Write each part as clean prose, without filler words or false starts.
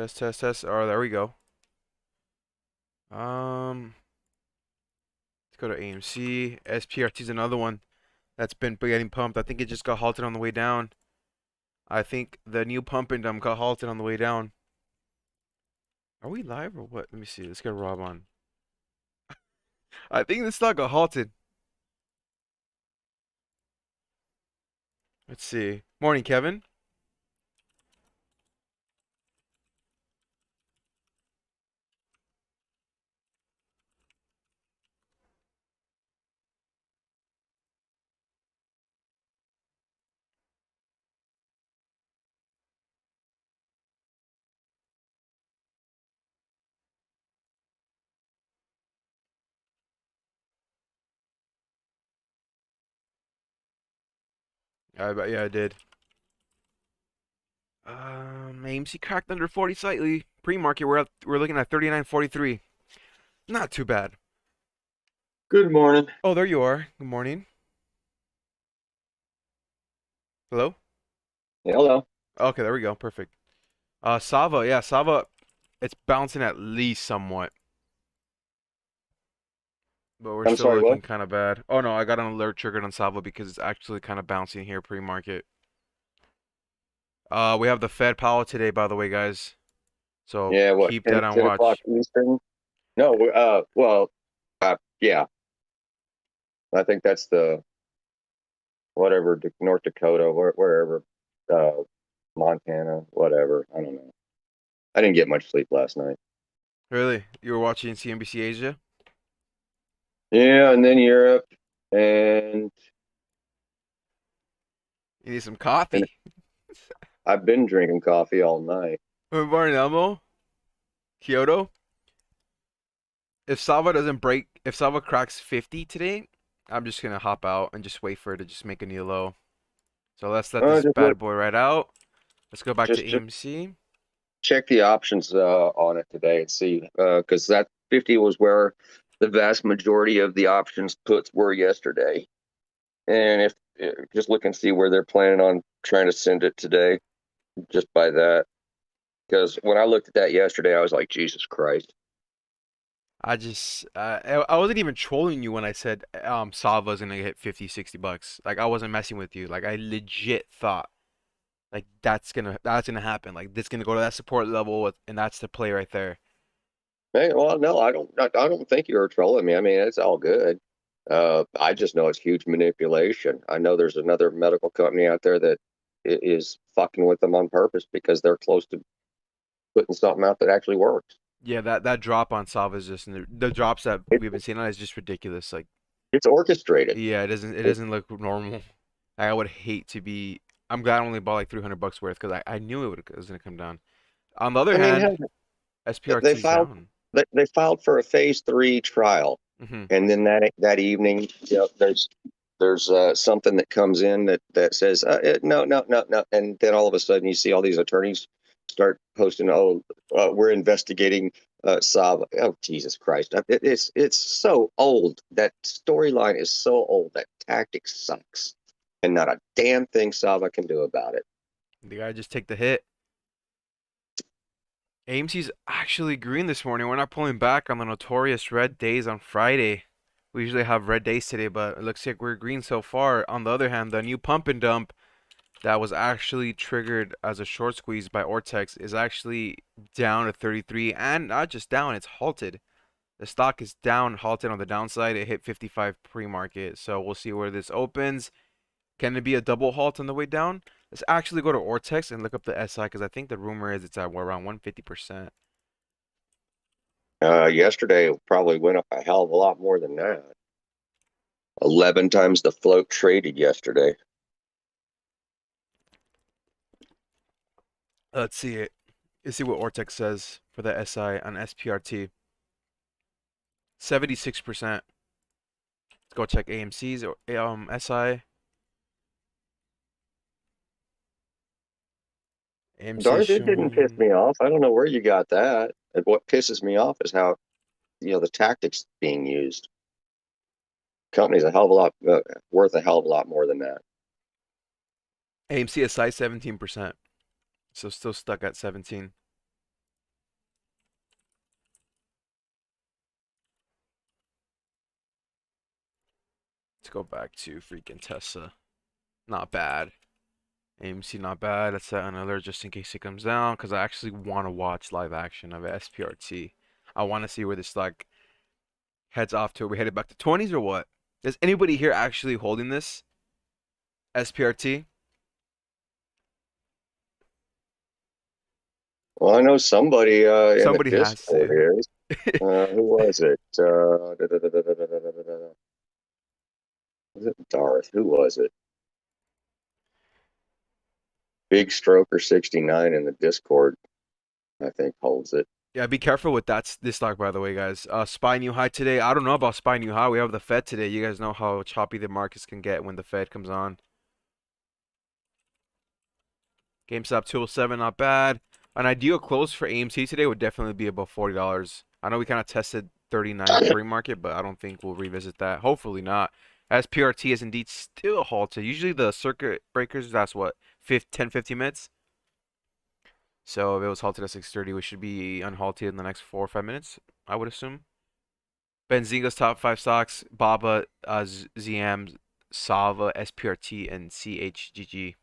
Test. Oh, there we go. Um, let's go to AMC. SPRT is another one that's been getting pumped. I think it just got halted on the way down. I think the new pump and dump got halted on the way down. Are we live or what? Let me see. Let's get Rob on. I think this stock got halted. Let's see. Morning, Kevin. Yeah, I did. AMC cracked under 40 slightly. Pre-market, we're looking at 39.43. Not too bad. Good morning. Oh, there you are. Good morning. Hello? Hello. Okay, there we go. Perfect. Sava, yeah, Sava, it's bouncing at least somewhat, but we're I'm still sorry, what? looking kind of bad. Oh no, I got an alert triggered on Sava because it's actually kind of bouncing here pre-market. We have the Fed Powell today, by the way, guys. So Yeah, what, keep 10, that on 10 o'clock watch. Eastern? No, well, yeah, I think that's the whatever, North Dakota, wherever, uh, Montana, whatever. I don't know. I didn't get much sleep last night. Really? You were watching CNBC Asia? Yeah, and then Europe, and You need some and coffee? I've been drinking coffee all night. Morning, Elmo. Kyoto. If Sava cracks 50 today, I'm just gonna hop out and just wait for it to just make a new low. So let's let this Just look, bad boy right out. Let's go back to just AMC. check the options on it today and see, because that 50 was where the vast majority of the options puts were yesterday. And if just look and see where they're planning on trying to send it today, just by that. Because when I looked at that yesterday, I was like, Jesus Christ. I wasn't even trolling you when I said Sava's gonna hit 50, $60. Like I wasn't messing with you. Like I legit thought like that's gonna happen. Like this gonna go to that support level and that's the play right there. Hey, well, no, I don't think you're trolling me. I mean, it's all good. I just know it's huge manipulation. I know there's another medical company out there that is fucking with them on purpose because they're close to putting something out that actually works. Yeah, that drop on Sava is just the drops that It, we've been seeing on it is just ridiculous. Like it's orchestrated. yeah, it It, doesn't look normal. Like, I would hate to be. I'm glad I only bought like $300 worth because I knew it was gonna come down. On the other I mean, hand, hell, they SPRT's filed down. they filed for a phase 3 trial, Hmm. and then that evening, there's something that comes in that says no, no, no, no, and then all of a sudden you see all these attorneys start posting, oh, we're investigating Saba. Oh, Jesus Christ! It's so old. That storyline is so old. That tactic sucks, and not a damn thing Saba can do about it. The guy just take the hit. AMC's actually green this morning. We're not pulling back on the notorious red days on Friday. We usually have red days today, but it looks like we're green so far. On the other hand, the new pump and dump that was actually triggered as a short squeeze by Ortex is actually down to 33, and not just down, it's halted. The stock is down, halted on the downside. It hit 55 pre-market, so we'll see where this opens. Can it be a double halt on the way down? Let's actually go to Ortex and look up the SI because I think the rumor is it's at around 150%. Yesterday it probably went up a hell of a lot more than that. 11 times the float traded yesterday. Let's see it. Let's see what Ortex says for the SI on SPRT. 76%. Let's go check AMC's or SI. AMC is Darth, it didn't piss showing. me off. I don't know where you got that. And what pisses me off is how, the tactics being used. Company's a hell of a lot worth a hell of a lot more than that. AMC SI 17%. So still stuck at 17. Let's go back to freaking Tesla. Not bad. AMC not bad. Let's set another just in case it comes down because I actually want to watch live action of SPRT. I want to see where this like heads off to. Are we headed back to 20s or what? Is anybody here actually holding this SPRT? Well, I know somebody in the Somebody has Discord to. is. Who was it? Was it Darth? Who was it? Big Stroker 69 in the Discord, I think, holds it. Yeah, be careful with this stock, by the way, guys. SPY new high today. I don't know about SPY new high. We have the Fed today. You guys know how choppy the markets can get when the Fed comes on. GameStop 207, not bad. An ideal close for AMC today would definitely be above $40. I know we kind of tested 39 pre-market, but I don't think we'll revisit that. Hopefully not. As PRT is indeed still halted. Usually the circuit breakers, that's what, 10, 15 minutes? So if it was halted at 6:30, we should be unhalted in the next 4 or 5 minutes, I would assume. Benzinga's top 5 stocks, BABA, ZM, Sava, SPRT, and CHGG.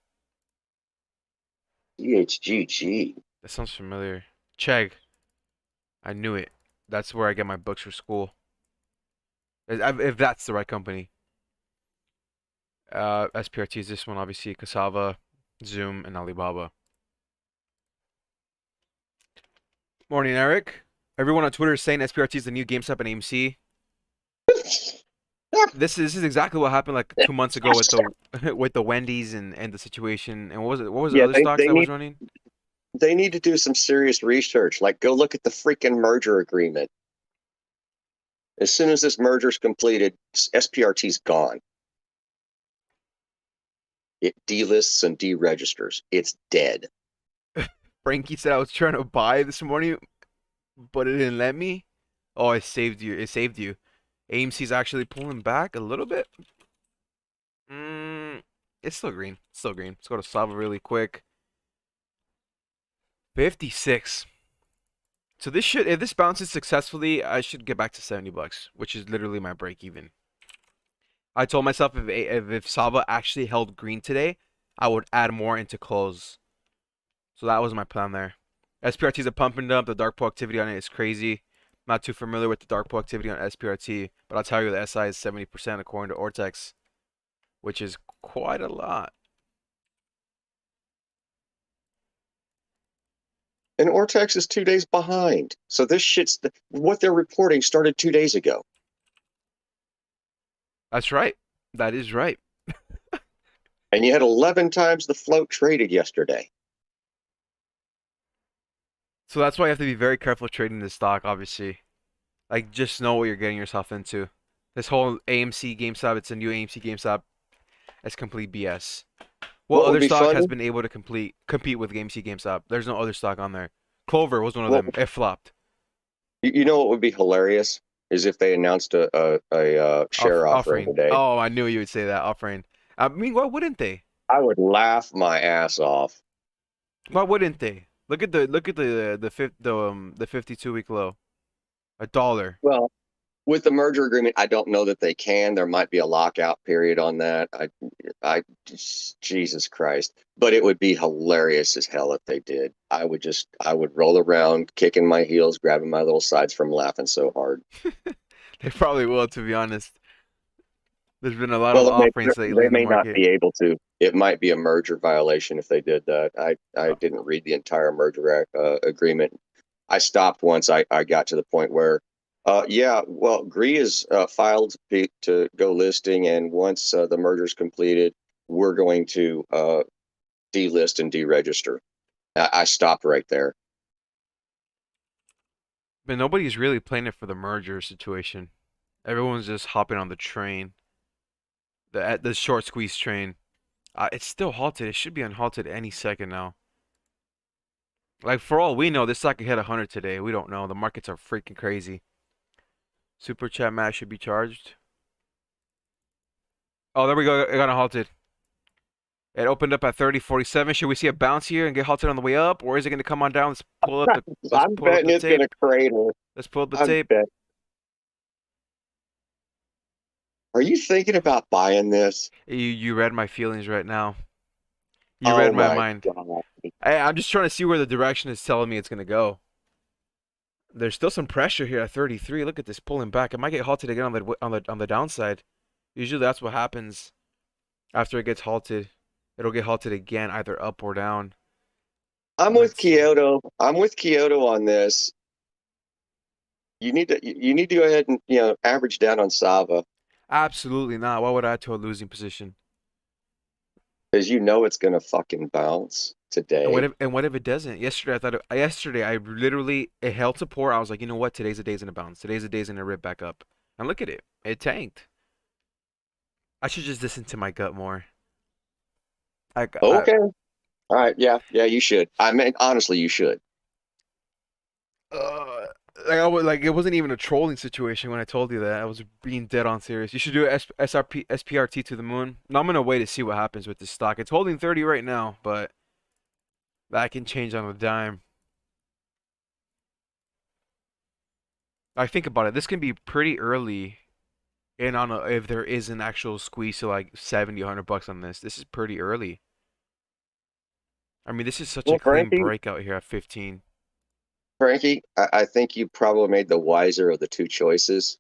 CHGG. That sounds familiar. Chegg. I knew it. That's where I get my books for school. If that's the right company. SPRT is this one, obviously. Cassava, Zoom, and Alibaba. Morning, Eric. Everyone on Twitter is saying SPRT is the new GameStop and AMC. This is exactly what happened like 2 months ago with the with the Wendy's and the situation. And what was it? What was the Yeah, other stocks that was running? they need to do some serious research. Like, go look at the freaking merger agreement. As soon as this merger's completed, SPRT's gone. It delists and deregisters. It's dead. Frankie said I was trying to buy this morning, but it didn't let me. Oh, it saved you. It saved you. AMC's actually pulling back a little bit. It's still green. It's still green. Let's go to Sava really quick. 56. So this should, if this bounces successfully, I should get back to $70, which is literally my break even. I told myself if Sava actually held green today, I would add more into close. So that was my plan there. SPRT is a pump and dump. The dark pool activity on it is crazy. Not too familiar with the dark pool activity on SPRT, but I'll tell you the SI is 70% according to Ortex, which is quite a lot. And Ortex is 2 days behind. So this shit's what they're reporting started 2 days ago. That's right. That is right. And you had 11 times the float traded yesterday. So that's why you have to be very careful trading this stock, obviously. Like, just know what you're getting yourself into. This whole AMC GameStop, it's a new AMC GameStop. It's complete BS. What What would other be stock has funny? been able to compete with AMC GameStop? There's no other stock on there. Clover was one of What them. It flopped. you know what would be hilarious is if they announced a share offering Offering. today. Oh, I knew you would say that. Offering. I mean, why wouldn't they? I would laugh my ass off. Why wouldn't they? Look at the 52-week low. $1. Well, with the merger agreement, I don't know that they can. There might be a lockout period on that. Jesus Christ. But it would be hilarious as hell if they did. I would roll around, kicking my heels, grabbing my little sides from laughing so hard. They probably will, to be honest. There's been a lot of Well, offerings lately they in the may not market. be able to. It might be a merger violation if they did that. I didn't read the entire merger agreement. I stopped once I got to the point where, yeah, well, GRE is filed to go listing, and once the merger's completed, we're going to delist and deregister. I stopped right there. But nobody's really playing it for the merger situation. Everyone's just hopping on the train, the short squeeze train. It's still halted. It should be unhalted any second now. Like for all we know, this stock could hit 100 today. We don't know. The markets are freaking crazy. Super chat match should be charged. Oh, there we go. It got halted. It opened up at 30.47. Should we see a bounce here and get halted on the way up, or is it going to come on down? Let's I'm pull up betting the it's going tape. to crater. Let's pull up the I'm tape. bet. Are you thinking about buying this? You read my feelings right now. You read Oh my my mind. God. I'm just trying to see where the direction is telling me it's gonna go. There's still some pressure here at 33. Look at this pulling back. It might get halted again on the downside. Usually that's what happens after it gets halted. It'll get halted again, either up or down. I'm with Let's see. Kyoto. I'm with Kyoto on this. You need to go ahead and average down on Sava Absolutely not. Why would I add to a losing position? because you know it's gonna fucking bounce And what today. if it doesn't? Yesterday I literally it held support. I was like, you know what? Today's the day's gonna bounce. Today's the day's gonna rip back up. And look at it. It tanked. I should just listen to my gut more. I Okay. All right. Yeah. Yeah. You should. I mean, honestly, you should. uh, like I was like it wasn't even a trolling situation when I told you that. I was being dead on serious. You should do SPRT to the moon. Now I'm gonna wait to see what happens with this stock. It's holding 30 right now, but that can change on a dime. I think about it. This can be pretty early in on if there is an actual squeeze to like 70, 100 bucks on this. This is pretty early. I mean, this is such a Well, clean breakout here at 15. Frankie, I think you probably made the wiser of the two choices.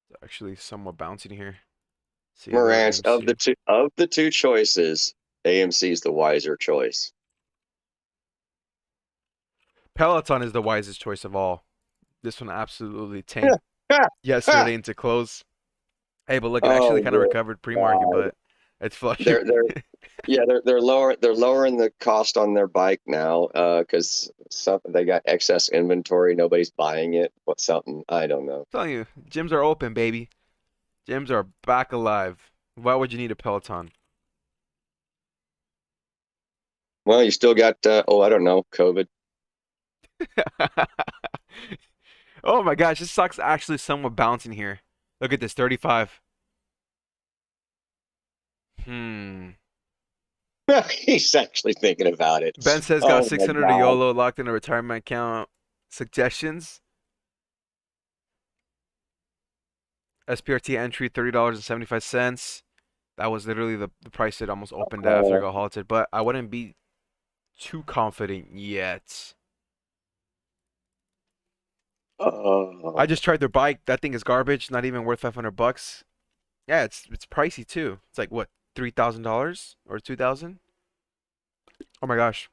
It's actually somewhat bouncing here. See, lower Morantz, AMC. of the two choices, AMC is the wiser choice. Peloton is the wisest choice of all. This one absolutely Ha, tanked ha, ha. yesterday into close. Hey, but look, it actually Oh, kind of good recovered pre-market, God. but it's flushing. They're yeah, they're lowering the cost on their bike now because something they got excess inventory, nobody's buying it. What something I don't know. I'm telling you, gyms are open, baby. Gyms are back alive. Why would you need a Peloton? Well, you still got I don't know, COVID. Oh my gosh, this stock's actually somewhat bouncing here. Look at this, 35. Hmm. He's actually thinking about it. Ben says got Oh my 600 to God. YOLO locked in a retirement account. Suggestions? SPRT entry $30.75. That was literally the price it almost opened at after it Uh, got halted, but I wouldn't be too confident yet. I oh, just tried their bike. That thing is garbage. Not even worth 500 bucks. Yeah, it's pricey too. It's like what, $3,000 or 2,000? Oh my gosh.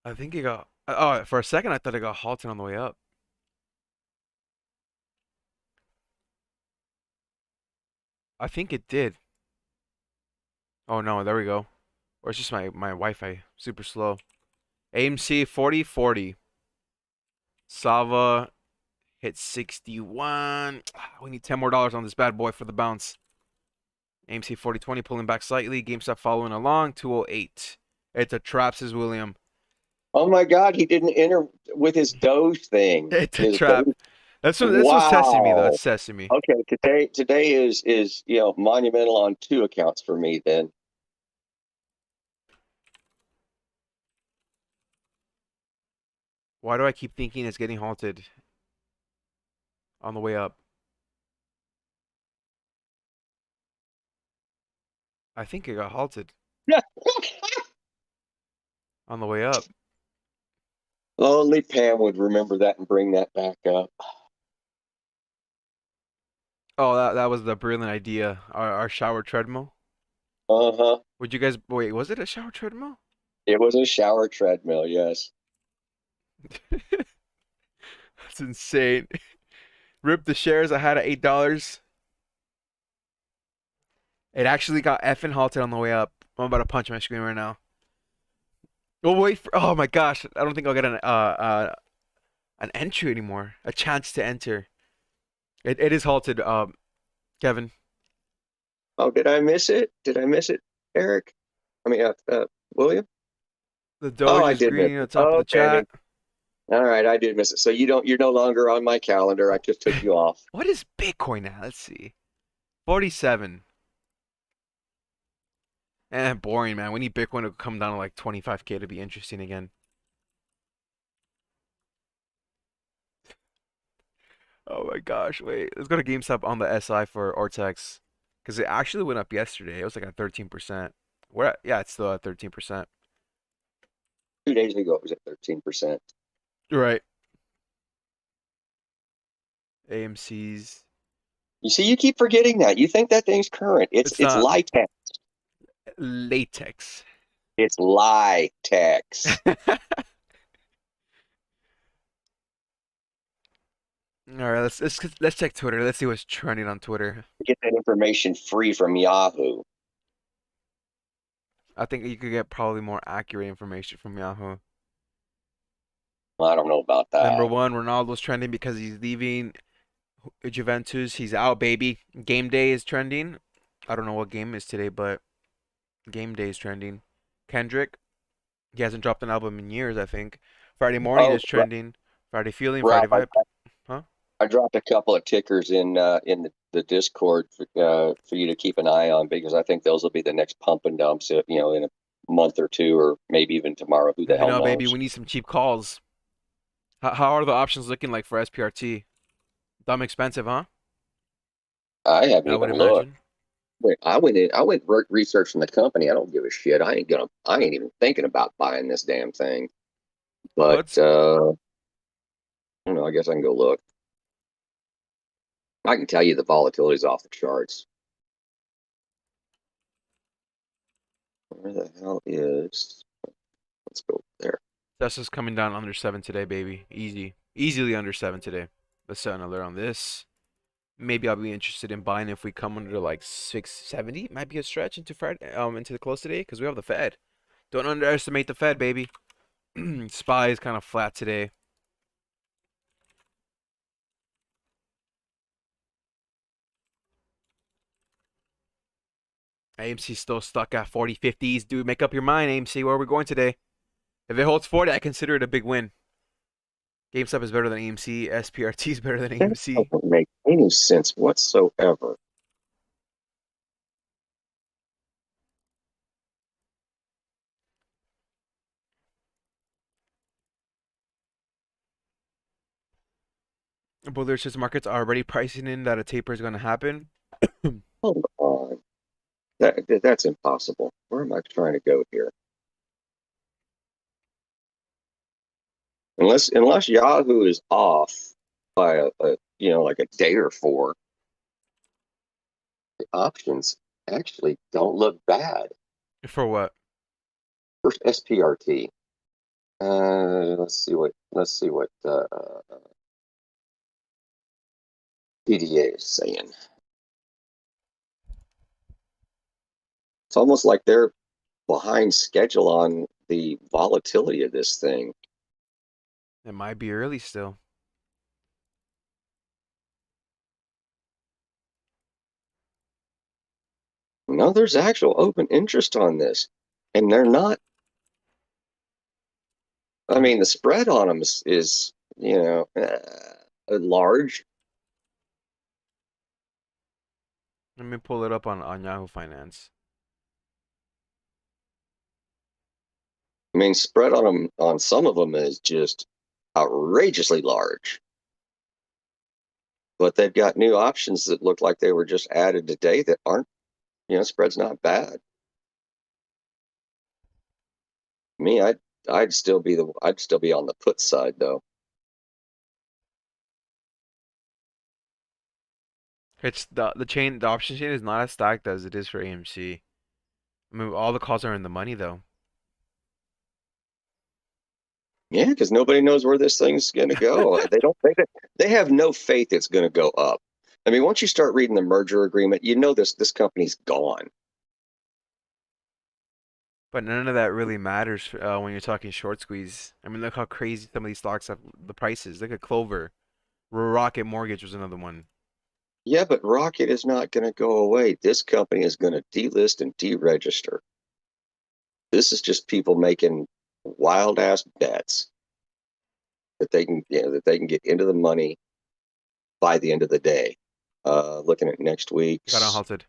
I think it got. Oh, for a second I thought it got halted on the way up. I think it did. Oh no, there we go. Or it's just my Wi-Fi super slow. AMC 4040. Sava hit 61. We need 10 more dollars on this bad boy for the bounce. AMC 4020 pulling back slightly. GameStop following along. 208. It's a trap, says William. oh my God, he didn't enter with his Doge thing. It's a His trap. Doge. This one's testing me though. Wow. It's testing me. Okay, today is monumental on two accounts for me then. Why do I keep thinking it's getting halted on the way up? I think it got halted on the way up. Only Pam would remember that and bring that back up. Oh, that was the brilliant idea. Our shower treadmill. Uh-huh. Would you guys wait? Was it a shower treadmill? It was a shower treadmill, yes. That's insane. Rip the shares I had at $8. It actually got effing halted on the way up. I'm about to punch my screen right now. We'll wait for. Oh my gosh! I don't think I'll get an entry anymore. A chance to enter. It is halted. Kevin. Oh, did I miss it? Did I miss it, Eric? I mean, William? The Oh, Doge I is did miss green at it. the top of the Okay. chat. All right, I did miss it. So you're no longer on my calendar. I just took you off. What is Bitcoin now? Let's see. 47. Boring, man. We need Bitcoin to come down to like 25K to be interesting again. Oh my gosh, wait. Let's go to GameStop on the SI for Ortex. Because it actually went up yesterday. It was like at 13%. Yeah, it's still at 13%. 2 days ago, it was at 13%. Right. AMC's. You see, you keep forgetting that. You think that thing's current. It's It's it's not LITEX. latex. It's LITEX. All right, let's check Twitter. Let's see what's trending on Twitter. Get that information free from Yahoo. I think you could get probably more accurate information from Yahoo. Well, I don't know about Number that. one, Ronaldo's trending because he's leaving Juventus. He's out, baby. Game day is trending. I don't know what game is today, but game day is trending. Kendrick, he hasn't dropped an album in years, I think. Friday morning Oh, is trending. Friday feeling, Friday Ralph, vibe. Huh? I dropped a couple of tickers in the Discord for you to keep an eye on because I think those will be the next pump and dumps. In a month or two, or maybe even tomorrow. Who the Let me hell know, baby. knows? We need some cheap calls. How are the options looking like for SPRT? Dumb expensive, huh? I haven't I would even looked. imagine. Wait, I went researching the company. I don't give a shit. I ain't even thinking about buying this damn thing. But What's I don't know. I guess I can go look. I can tell you the volatility's off the charts. Where the hell is? Let's go there. Tesla's coming down under 7 today, baby. Easy. Easily under 7 today. Let's set an alert on this. Maybe I'll be interested in buying if we come under like 670. Might be a stretch into Friday, into the close today because we have the Fed. Don't underestimate the Fed, baby. SPY is kind of flat today. AMC still stuck at 40, 50s. Dude, make up your mind, AMC. Where are we going today? If it holds 40, I consider it a big win. GameStop is better than AMC. SPRT is better than That AMC. doesn't make any sense whatsoever. Bullish markets are already pricing in that a taper is going to happen. Hold on. That's impossible. Where am I trying to go here? Unless Yahoo is off by like a day or four, the options actually don't look bad. For what? First SPRT. Let's see what PDA is saying. It's almost like they're behind schedule on the volatility of this thing. It might be early still. No, there's actual open interest on this, and they're not. I Um, mean, the spread on them is large. Let me pull it up on Yahoo Finance. I mean, spread on them on some of them is just outrageously large. But they've got new options that look like they were just added today that aren't, spread's not bad. Me, I'd still be on the put side though. It's the option chain is not as stacked as it is for AMC. I mean, all the calls are in the money though. Yeah, because nobody knows where this thing's going to go. They don't think that they have no faith it's going to go up. I mean, once you start reading the merger agreement, this company's gone. But none of that really matters when you're talking short squeeze. I mean, look how crazy some of these stocks have the prices. Look at Clover. Rocket Mortgage was another one. Yeah, but Rocket is not going to go away. This company is going to delist and deregister. This is just people making wild ass bets. that they can, that they can get into the money by the end of the day. Looking at next It got week's, unhalted.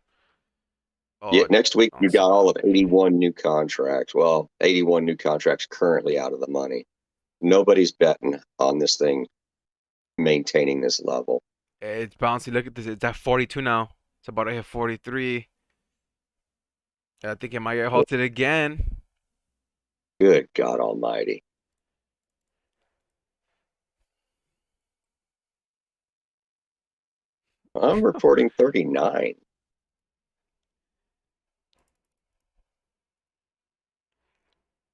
Oh, yeah, it next week you bounced got off. all of 81 new contracts. Well, 81 new contracts currently out of the money. Nobody's betting on this thing maintaining this level. It's bouncy. Look at this. It's at 42 now. It's about to hit 43. I think it might get halted again. Good God Almighty. I'm reporting 39.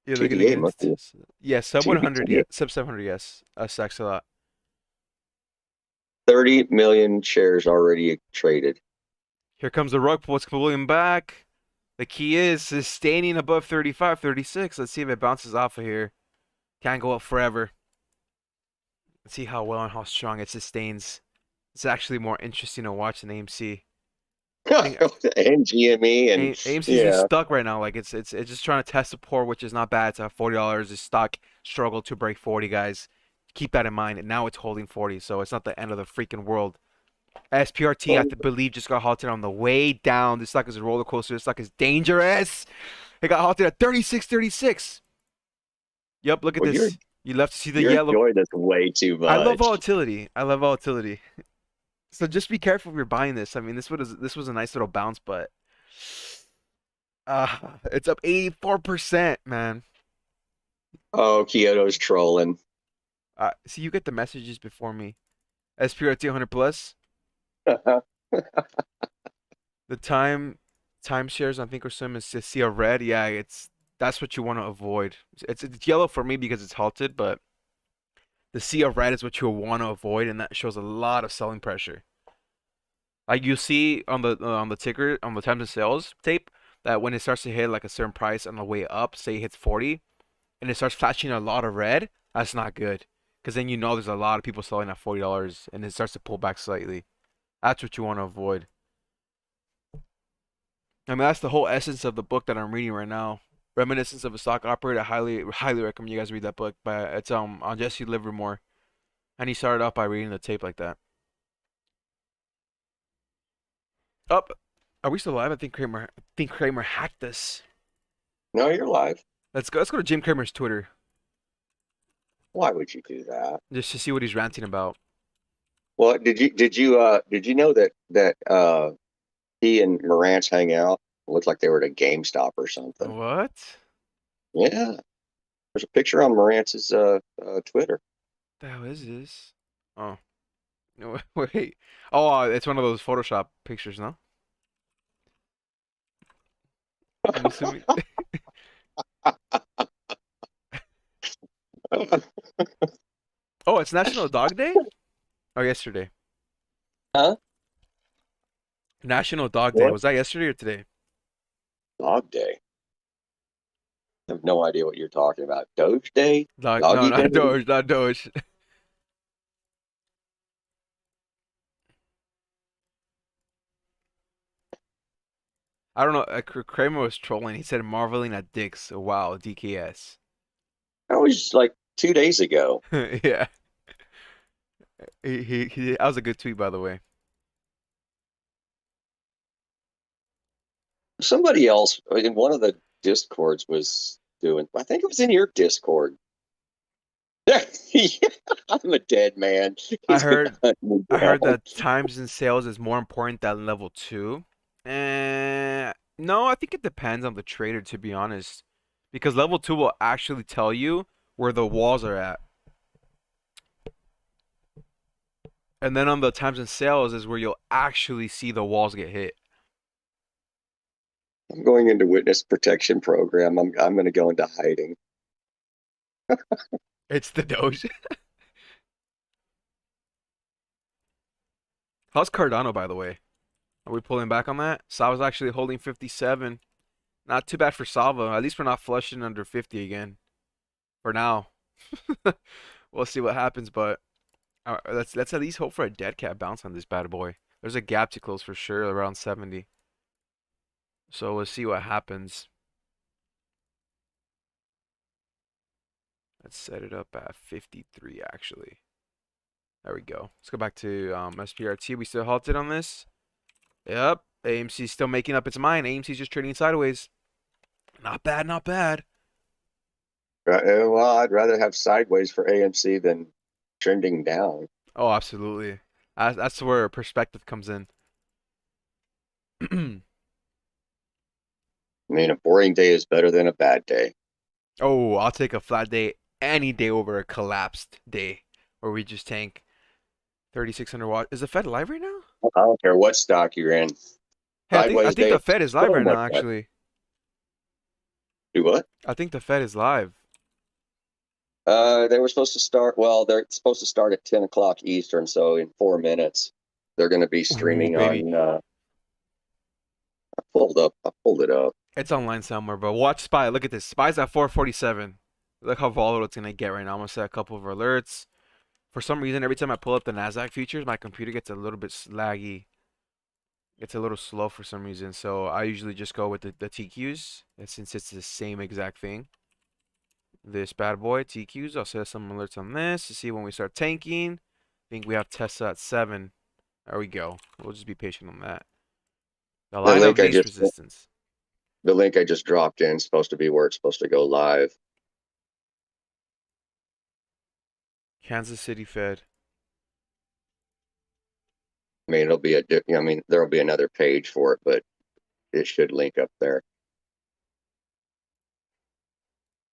You're looking TDA must against. be Yeah, sub T 100. Yeah, TDA. sub 700. Yes, stacks a lot. 30 million shares already traded. Here comes the rug pull. It's pulling back. The key is sustaining above 35, 36. Let's see if it bounces off of here. Can't go up forever. Let's see how well and how strong it sustains. It's actually more interesting to watch than AMC. I think And GME and AMC's just yeah. stuck right now. Like it's just trying to test support, which is not bad. It's at $40. The stock struggled to break 40, guys. Keep that in mind. And now it's holding 40, so it's not the end of the freaking world. SPRT, I Well, believe, just got halted on the way down. This stock is a roller coaster. This stock is dangerous. It got halted at 36.36. Yep, look at well, this. You love to see the you're yellow. enjoying this way too I love much. volatility. I love volatility. So just be careful if you're buying this. I mean, this was a nice little bounce, but it's up 84%, man. Oh, Kyoto's trolling. See, you get the messages before me. SPRT 100 plus. The timeshares on Thinkorswim is to see a red. Yeah, that's what you want to avoid. It's yellow for me because it's halted, but the sea of red is what you want to avoid, and that shows a lot of selling pressure. Like you see on the ticker on the times and sales tape that when it starts to hit like a certain price on the way up, say it hits 40, and it starts flashing a lot of red, that's not good. Because then you know there's a lot of people selling at $40 and it starts to pull back slightly. That's what you want to avoid. I mean, that's the whole essence of the book that I'm reading right now. Reminiscence of a Stock Operator. I highly recommend you guys read that book. But it's on Jesse Livermore, and he started off by reading the tape like that. Up, are we still live? I think Kramer hacked us. No, you're live. Let's go to Jim Cramer's Twitter Why would you do that? just to see what he's ranting about. Well, did you know that he and Morantz hang out? It looked like they were at a GameStop or something. What? Yeah. There's a picture on Morantz's Twitter. The hell is this? Oh no, wait. Oh, it's one of those Photoshop pictures, no? I'm assuming. Oh, it's National Dog Day? Oh, yesterday. Huh? National Dog Day. What? Was that yesterday or today? Dog Day. I have no idea what you're talking about. Doge Day? Dog, no, Doggy Day? not Doge, not Doge. I don't know. Kramer was trolling. He said marveling at dicks. Wow, DKS. That was like 2 days ago. Yeah. That was a good tweet, by the way. Somebody else in one of the discords was doing, I think it was in your Discord. Yeah, I'm a dead man. I He's been heard hunting me I heard down. that times and sales is more important than level two. No, I think it depends on the trader, to be honest. Because level two will actually tell you where the walls are at. And then on the times and sales is where you'll actually see the walls get hit. I'm going into witness protection program. I'm going to go into hiding. It's the Doge. How's Cardano, by the way? Are we pulling back on that? Salva's actually holding 57. Not too bad for Salva. At least we're not flushing under 50 again. For now. We'll see what happens, but let's at least hope for a dead cat bounce on this bad boy. There's a gap to close for sure around 70. So we'll see what happens. Let's set it up at 53 actually. There we go. Let's go back to SPRT. We still halted on this. Yep. AMC's still making up its mind. AMC's just trading sideways. Not bad, not bad. Well, I'd rather have sideways for AMC than trending down. Oh, absolutely. That's where perspective comes in. I mean, a boring day is better than a bad day. Oh, I'll take a flat day any day over a collapsed day where we just tank 3,600 watts. Is the Fed live right now? I don't care what stock you're in. Hey, I Sideways think day, the Fed is live so right much now, better. actually. Do what? I think the Fed is live. They were supposed to start. Well, they're supposed to start at 10 o'clock Eastern, so in 4 minutes, they're going to be Ooh, streaming baby. on. I pulled it up. It's online somewhere, but watch SPY. Look at this. SPY's at 447. Look how volatile it's gonna get right now. I'm gonna set a couple of alerts. For some reason, every time I pull up the Nasdaq futures, my computer gets a little bit laggy. It's a little slow for some reason, so I usually just go with the TQs, and since it's the same exact thing. This bad boy, TQs, I'll set some alerts on this to see when we start tanking. I think we have Tesla at 7. There we go. We'll just be patient on that. The The line of link I least just resistance. the link I just dropped in is supposed to be where it's supposed to go live. Kansas City Fed. I mean, there'll be another page for it, but it should link up there.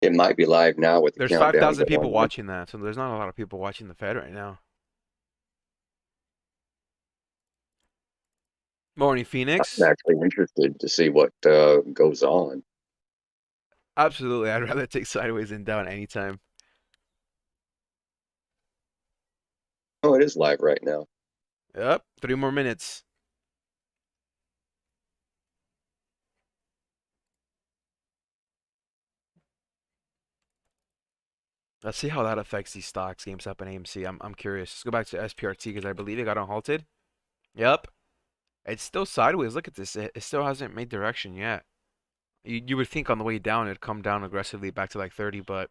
It might be live now with the There's countdown 5,000 people going on. watching that, so there's not a lot of people watching the Fed right now. Morning, I'm Phoenix. actually interested to see what goes on. Absolutely, I'd rather take sideways than down anytime. Oh, it is live right now. Yep, 3 more minutes. Let's see how that affects these stocks, GameStop and AMC. I'm curious. Let's go back to SPRT because I believe it got unhalted. Yep, it's still sideways. Look at this. It still hasn't made direction yet. You would think on the way down it'd come down aggressively back to like 30, but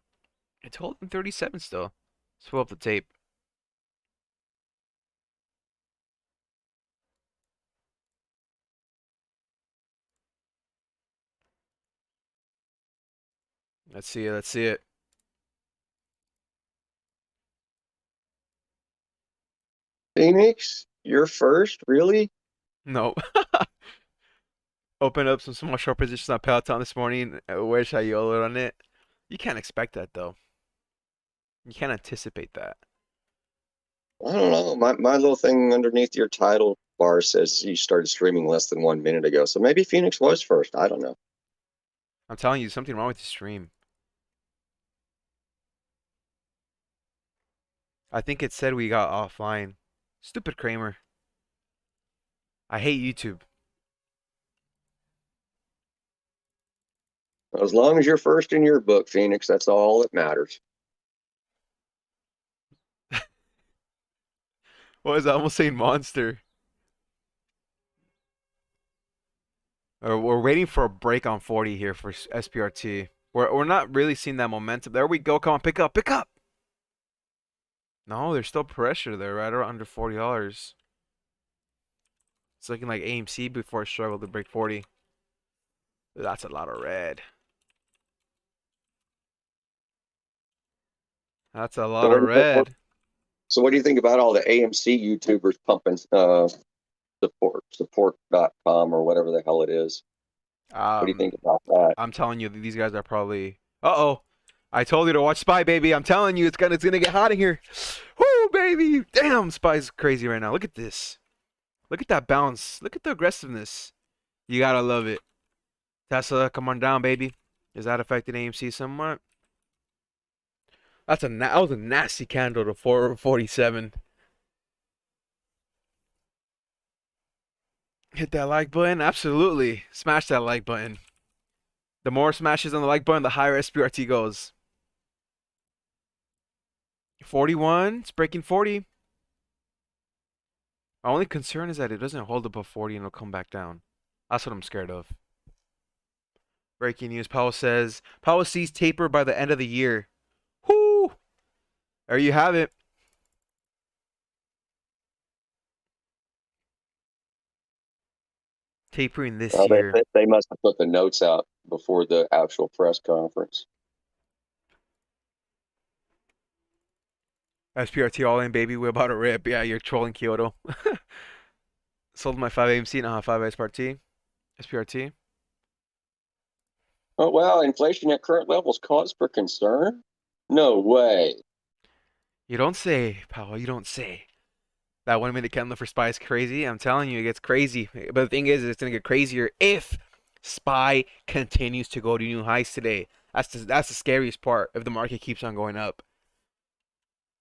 it's holding 37 still. Let's pull up the tape. Let's see it. Let's see it. Phoenix, you're first, really? No. Open up some small short positions on Peloton this morning. Wish I YOLO'd on it. You can't expect that though. You can't anticipate that. I don't know. My little thing underneath your title bar says you started streaming less than 1 minute ago. So maybe Phoenix was first. I don't know. I'm telling you, something wrong with the stream. I think it said we got offline. Stupid Kramer. I hate YouTube. As long as you're first in your book, Phoenix, that's all that matters. What was I almost saying monster? We're waiting for a break on 40 here for SPRT. We're not really seeing that momentum. There we go. Come on, pick up, pick up. No, there's still pressure there, right around under $40. It's looking like AMC before it struggled to break 40. That's a lot of red. That's a So lot what, of red. so what do you think about all the AMC YouTubers pumping support.com or whatever the hell it is? What do you Um, think about that? I'm telling you, these guys are probably. Uh-oh. I told you to watch Spy, baby. I'm telling you, it's gonna get hot in here. Woo, baby. Damn, Spy's crazy right now. Look at this. Look at that bounce. Look at the aggressiveness. You gotta love it. Tesla, come on down, baby. Is that affecting AMC somewhat? That was a nasty candle to 447. Hit that like button. Absolutely. Smash that like button. The more smashes on the like button, the higher SPRT goes. 41. It's breaking 40. My only concern is that it doesn't hold above 40 and it'll come back down. That's what I'm scared of. Breaking news. Powell sees taper by the end of the year. Whoo! There you have it. Tapering this Well, year. they must have put the notes out before the actual press conference. SPRT all in, baby. We're about to rip. Yeah, you're trolling Kyoto. Sold my 5 AMC, now have 5 SPRT. SPRT. Oh, wow. Inflation at current levels cause for concern? No way. You don't say, pal. You don't say. That 1 minute candle for SPY is crazy. I'm telling you, it gets crazy. But the thing is, it's gonna get crazier if SPY continues to go to new highs today. That's the scariest part. If the market keeps on going up,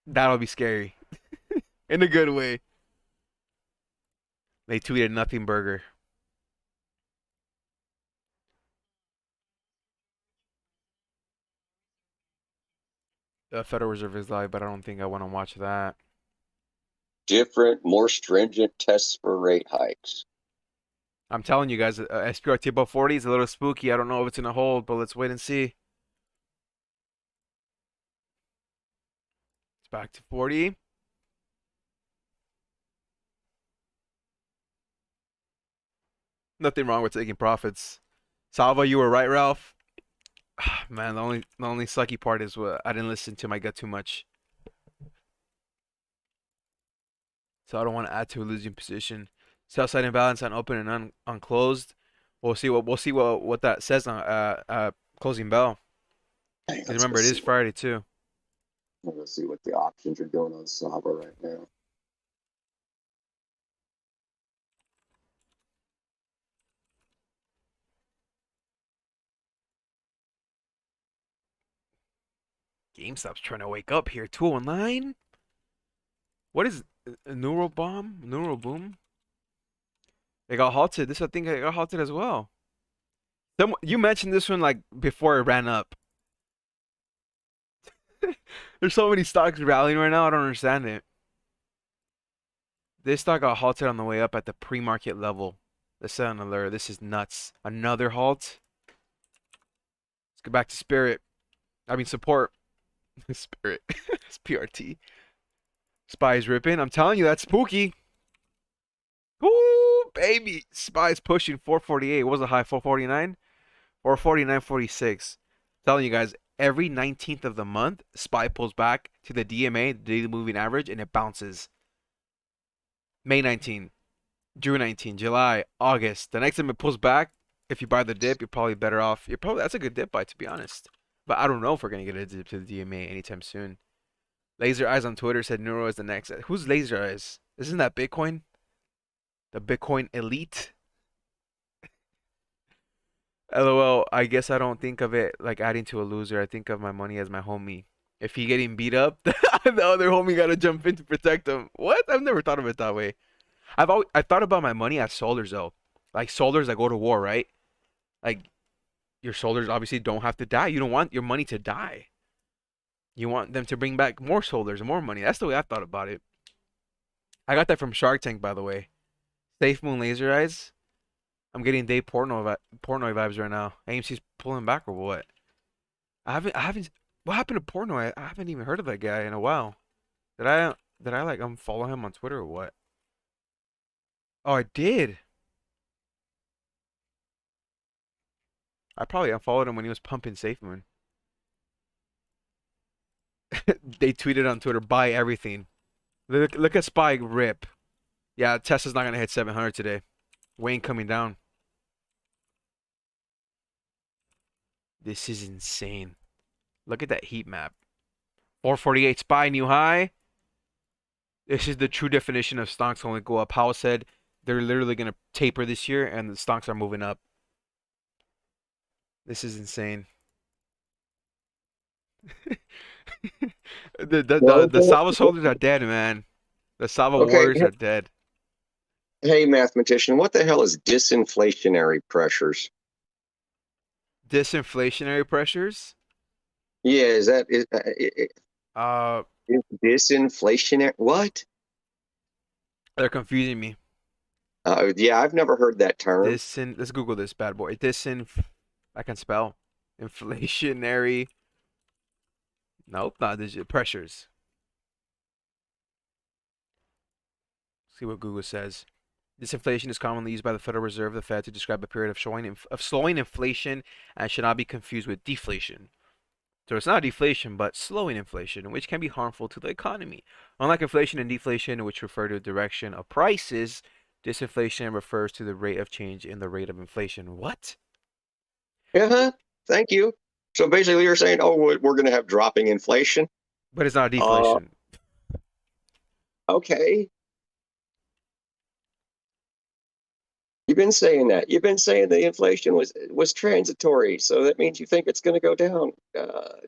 that'll be scary in a good way. They tweeted nothing burger. The Federal Reserve is live, but I don't think I want to watch that. Different, more stringent tests for rate hikes. I'm telling you guys, SPRT above 40 is a little spooky. I don't know if it's gonna hold, but let's wait and see. It's back to 40. Nothing wrong with taking profits. Salva, you were right, Ralph. Man, the only sucky part is what I didn't listen to my gut too much, so I don't want to add to a losing position. Sell side imbalance on open and on closed. We'll see what that says on closing bell. Hey, Because remember, it is Friday too. let's see what the options are doing on Saba right now. GameStop's trying to wake up here. 209. What is a neural bomb? Neural boom? It got halted. I think it got halted as well. You mentioned this one like before it ran up. There's so many stocks rallying right now. I don't understand it. This stock got halted on the way up at the pre-market level. Let's set an alert. This is nuts. Another halt. Let's go back to Spirit. I mean support. Spirit. It's PRT. Spy's ripping. I'm telling you, that's spooky. Ooh, baby. Spy's pushing 448. What was the high? 449? Or 49.46. Telling you guys, every 19th of the month, Spy pulls back to the DMA, the daily moving average, and it bounces. May 19, June 19, July, August. The next time it pulls back, if you buy the dip, you're probably better off. That's a good dip buy, to be honest. But I don't know if we're gonna get a dip to the DMA anytime soon. Laser Eyes on Twitter said Neuro is the next. Who's Laser Eyes? Isn't that Bitcoin? The Bitcoin elite? LOL, I guess I don't think of it like adding to a loser. I think of my money as my homie. If he getting beat up, the other homie gotta jump in to protect him. What? I've never thought of it that way. I've thought about my money as soldiers though. Like soldiers that go to war, right? Like your soldiers obviously don't have to die. You don't want your money to die. You want them to bring back more soldiers, more money. That's the way I thought about it. I got that from Shark Tank, by the way. Safe Moon Laser Eyes. I'm getting Dave Portnoy vibes right now. AMC's pulling back or what? I haven't. What happened to Portnoy? I haven't even heard of that guy in a while. Did I like unfollow him on Twitter or what? Oh, I did. I probably unfollowed him when he was pumping Safe Moon. They tweeted on Twitter, buy everything. Look at Spy rip. Yeah, Tesla's not gonna hit 700 today. Wayne coming down. This is insane. Look at that heat map. 448 Spy new high. This is the true definition of stocks only go up. Powell said they're literally gonna taper this year, and the stocks are moving up. This is insane. The Salva soldiers are dead, man. The Salva Okay, warriors are dead. hey, mathematician, what the hell is disinflationary pressures? Disinflationary pressures. Yeah, Uh, is disinflationary? What? they're confusing me. Yeah, I've never heard that term. Let's Google this bad boy. I can spell. Inflationary. Nope, not digit pressures. See what Google says. Disinflation is commonly used by the Federal Reserve, the Fed, to describe a period of slowing inflation and should not be confused with deflation. So it's not deflation, but slowing inflation, which can be harmful to the economy. Unlike inflation and deflation, which refer to the direction of prices, disinflation refers to the rate of change in the rate of inflation. What? Yeah, thank you. So basically, you're saying, oh, we're going to have dropping inflation. But it's not Uh, deflation. okay. You've been saying that. You've been saying the inflation was transitory, so that means you think it's going to go down.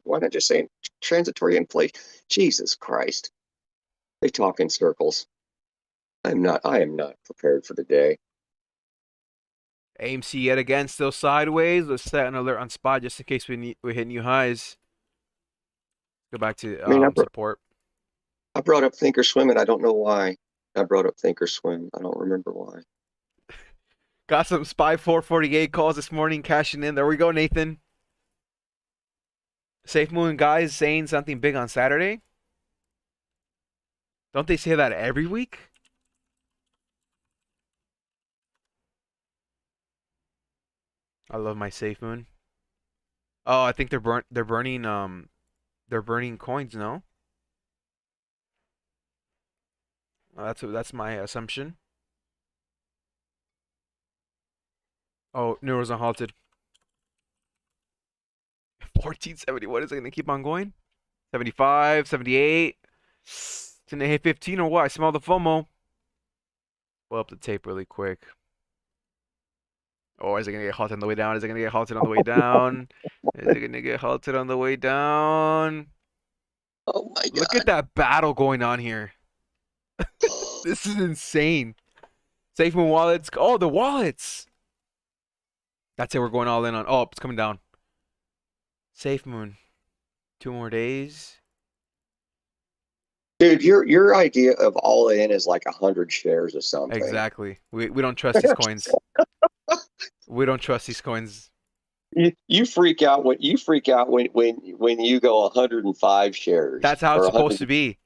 Why not just say transitory inflation? Jesus Christ, they talk in circles. I am not prepared for the day. AMC yet again still sideways. Let's set an alert on spot just in case we hit new highs. Go back to I mean, support. I brought up Thinkorswim, and I don't know why. I brought up Thinkorswim. I don't remember why. Got some SPY 448 calls this morning cashing in. There we go, Nathan. Safe Moon guys saying something big on Saturday. Don't they say that every week? I love my Safe Moon. Oh, I think they're burning coins, no? That's my assumption. Oh, Neuros unhalted. 1470. What is it gonna keep on going? 75, 78. It's gonna hit 15 or what? I smell the FOMO. Pull up the tape really quick. Oh, is it gonna get halted on the way down? Is it gonna get halted on the way down? Is it gonna get halted on the way down? Oh my Look at God. that battle going on here. This is insane. Safe Moon wallets. Oh, the wallets. That's it. We're going all in on. Oh, it's coming down. Safe Moon. 2 more days. Dude, your idea of all in is like 100 shares of something. Exactly. We don't trust these coins. We don't trust these coins. You freak out when you go 105 shares That's how or it's 100. supposed to be.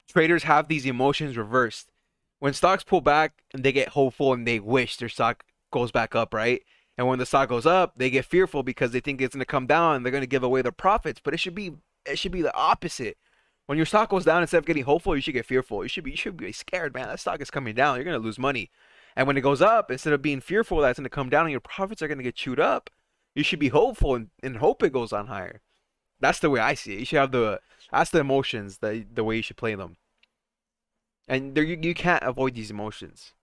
Traders have these emotions reversed. When stocks pull back and they get hopeful and they wish their stock goes back up, right? And when the stock goes up, they get fearful because they think it's going to come down and they're going to give away their profits. But it should be the opposite. When your stock goes down, instead of getting hopeful, you should get fearful. You should be scared, man. That stock is coming down. You're going to lose money. And when it goes up, instead of being fearful that it's going to come down and your profits are going to get chewed up, you should be hopeful and hope it goes on higher. That's the way I see it. You should have that's the emotions, the way you should play them. And there you can't avoid these emotions.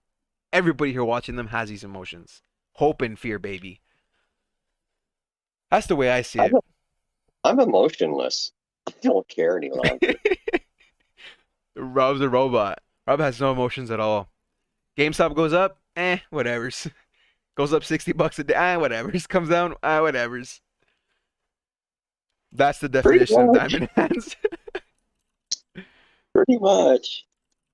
Everybody here watching them has these emotions. Hope and fear, baby. That's the way I see I'm, it. I'm emotionless. I don't care any longer. Rob's a robot. Rob has no emotions at all. GameStop goes up, whatevers. Goes up $60 a day, whatevers. Comes down, whatevers. That's the Pretty definition of much. diamond hands. Pretty much.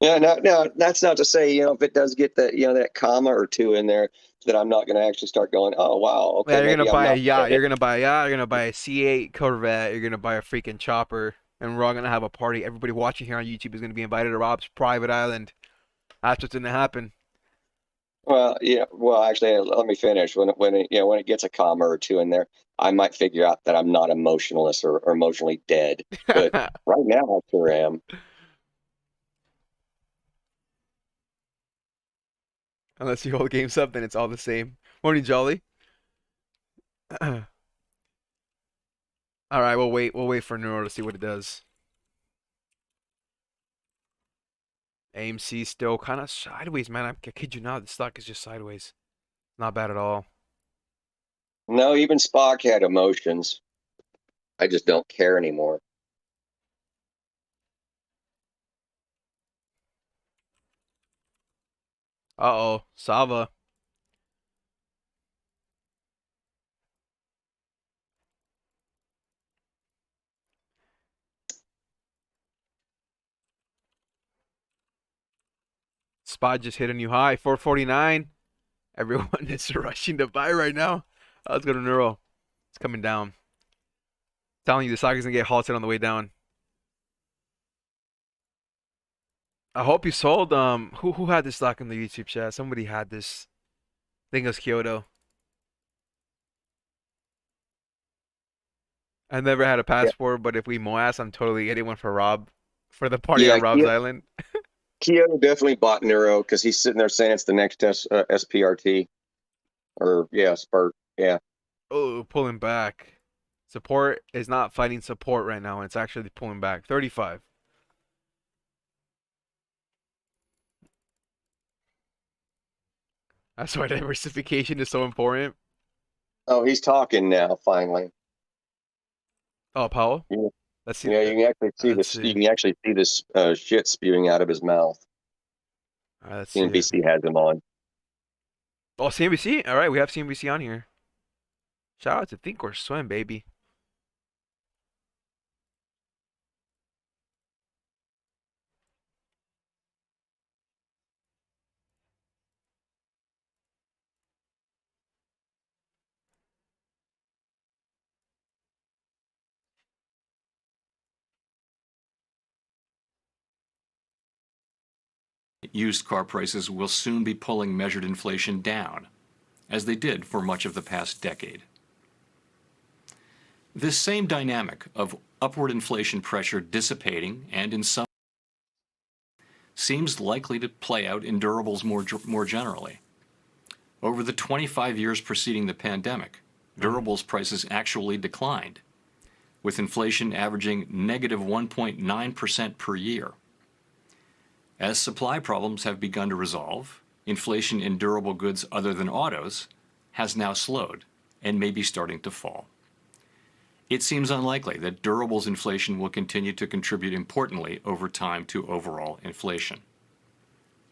Yeah, no, that's not to say, if it does get that comma or two in there, that I'm not going to actually start going, oh, wow, Yeah, okay, you're gonna maybe I'm buy a not. yacht. You're gonna buy a yacht. You're gonna buy a C8 Corvette. You're gonna buy a freaking chopper, and we're all gonna have a party. Everybody watching here on YouTube is gonna be invited to Rob's private island. That's what's gonna happen. Well, yeah, well, actually, let me finish. When it gets a comma or two in there, I might figure out that I'm not emotionless or emotionally dead. But right now, I sure am. Unless you hold games up, then it's all the same. Morning, Jolly. All right, we'll wait. We'll wait for Neuro to see what it does. AMC still kind of sideways, man. I kid you not. The stock is just sideways. Not bad at all. No, even Spock had emotions. I just don't care anymore. Uh-oh, Sava. Spot just hit a new high, 449. Everyone is rushing to buy right now. Let's go to Neuro. It's coming down. Telling you the stock is gonna get halted on the way down. I hope you sold. Who had this stock in the YouTube chat? Somebody had this. I think it was Kyoto. I never had a Yeah, passport, but if we moas, I'm totally getting one for Rob for the party yeah. on Rob's Island. Keogh definitely bought Neuro because he's sitting there saying it's the next SPRT or yeah, Spurt. Yeah. Oh, pulling back. Support is not fighting support right now. It's actually pulling back. 35. That's why diversification is so important. Oh, he's talking now. Finally. Oh, Powell. Yeah, Let's see. yeah. You can actually see Let's this. You see. can actually see this shit spewing out of his mouth. All right, let's see it. CNBC has him on. Oh, CNBC. All right, we have CNBC on here. Shout out to Think or Swim, baby. Used car prices will soon be pulling measured inflation down, as they did for much of the past decade. This same dynamic of upward inflation pressure dissipating and in some seems likely to play out in durables more generally. Over the 25 years preceding the pandemic, durables prices actually declined, with inflation averaging negative 1.9% per year. As supply problems have begun to resolve, inflation in durable goods other than autos has now slowed and may be starting to fall. It seems unlikely that durables inflation will continue to contribute importantly over time to overall inflation.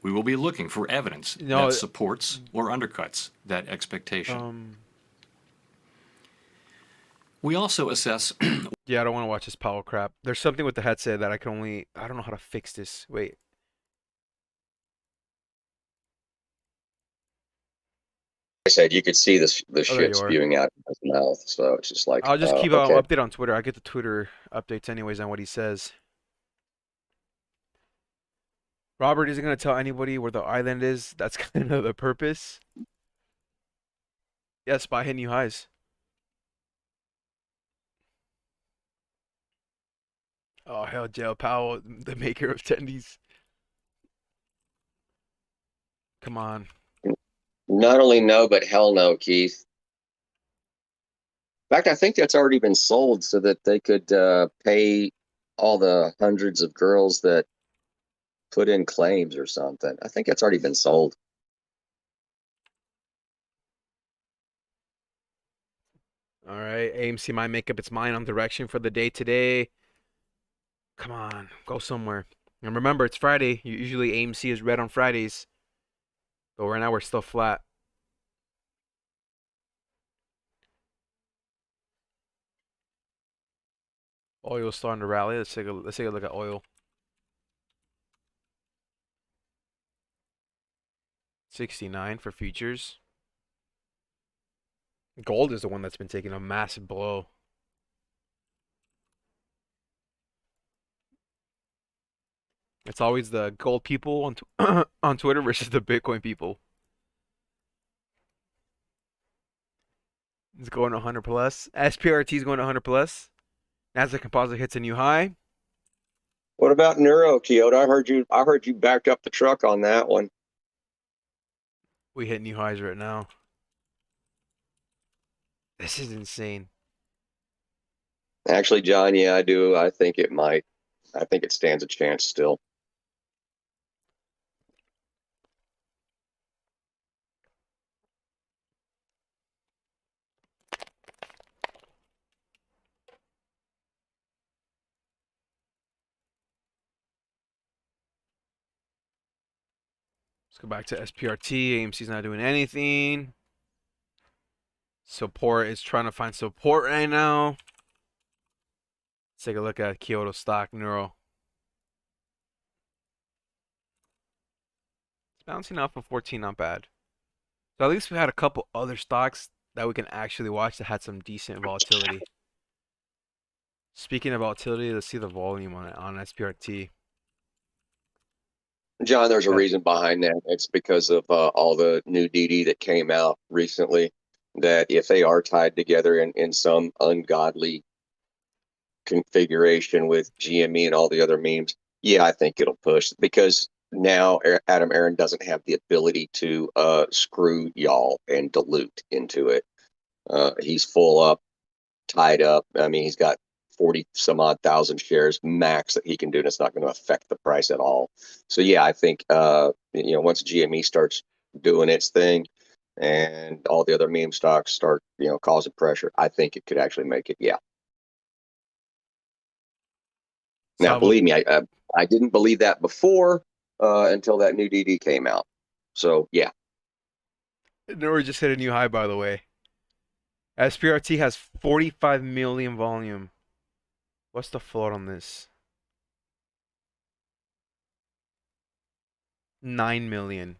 We will be looking for evidence No, that supports or undercuts that expectation. um, We also assess yeah, I don't want to watch this Powell crap. There's something with the headset that I don't know how to fix this. Wait. I said you could see the Oh, there shit you are. spewing out of his mouth. So it's just like, I'll just keep okay. update on Twitter. I get the Twitter updates anyways on what he says. Robert isn't gonna tell anybody where the island is. That's kind of the purpose. Yes, by hitting new highs. Oh hell, Joe Powell, the maker of tendies. Come on. Not only no, but hell no, Keith. In fact, I think that's already been sold so that they could pay all the hundreds of girls that put in claims or something. I think that's already been sold. All right, AMC might make up its mind on direction for the day today. Come on, go somewhere. And remember, it's Friday. Usually AMC is red on Fridays, but right now we're still flat. Oil's starting to rally. Let's take a look at oil. 69 for futures. Gold is the one that's been taking a massive blow. It's always the gold people on on Twitter versus the Bitcoin people. It's going 100 plus. SPRT is going 100 plus. Nasdaq Composite hits a new high. What about Neuro, Kyoto? I heard you backed up the truck on that one. We hit new highs right now. This is insane. Actually, John, yeah, I do. I think it might. I think it stands a chance still. Let's go back to SPRT. AMC's not doing anything. Support is trying to find support right now. Let's take a look at Kyoto stock Neuro. It's bouncing off of 14, not bad. So at least we had a couple other stocks that we can actually watch that had some decent volatility. Speaking of volatility, let's see the volume on SPRT. John, there's a That reason behind that. It's because of all the new DD that came out recently. That if they are tied together in some ungodly configuration with GME and all the other memes, yeah, I think it'll push because now Adam Aaron doesn't have the ability to screw y'all and dilute into it. He's full up, tied up. I mean, he's got 40 some odd thousand shares max that he can do, and it's not going to affect the price at all. So yeah, I think once GME starts doing its thing and all the other meme stocks start causing pressure, I think it could actually make it. Yeah. Now, Salvo believe me, I didn't believe that before until that new DD came out. So yeah, Nora just hit a new high, by the way. SPRT has 45 million volume. What's the float on this? 9 million.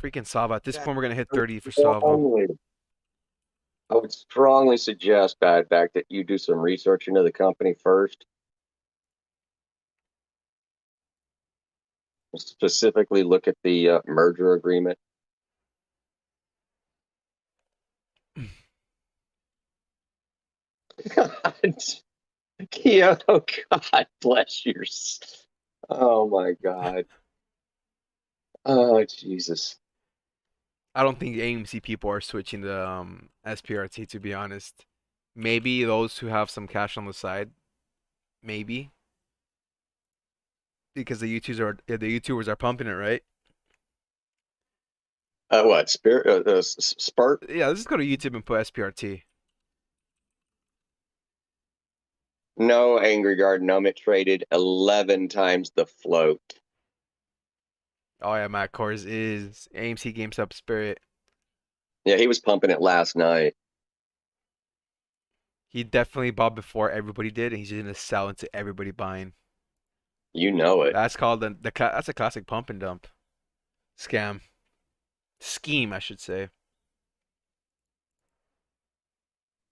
Freaking Sava. At this point, we're gonna hit 30 for Savo. I would strongly suggest, Bad Back, that you do some research into the company first. Specifically, look at the merger agreement. God, yeah, oh God bless you. Oh my God. Oh Jesus. I don't think AMC people are switching to SPRT, to be honest. Maybe those who have some cash on the side. Maybe. Because the YouTubers are pumping it, right? What? Sprt? Yeah, let's just go to YouTube and put SPRT. No, Angry Garden. It traded 11 times the float. Oh yeah, Matt Kors is AMC Gamestop Spirit. Yeah, he was pumping it last night. He definitely bought before everybody did, and he's just gonna sell into everybody buying. You know it. That's called that's a classic pump and dump scam scheme, I should say.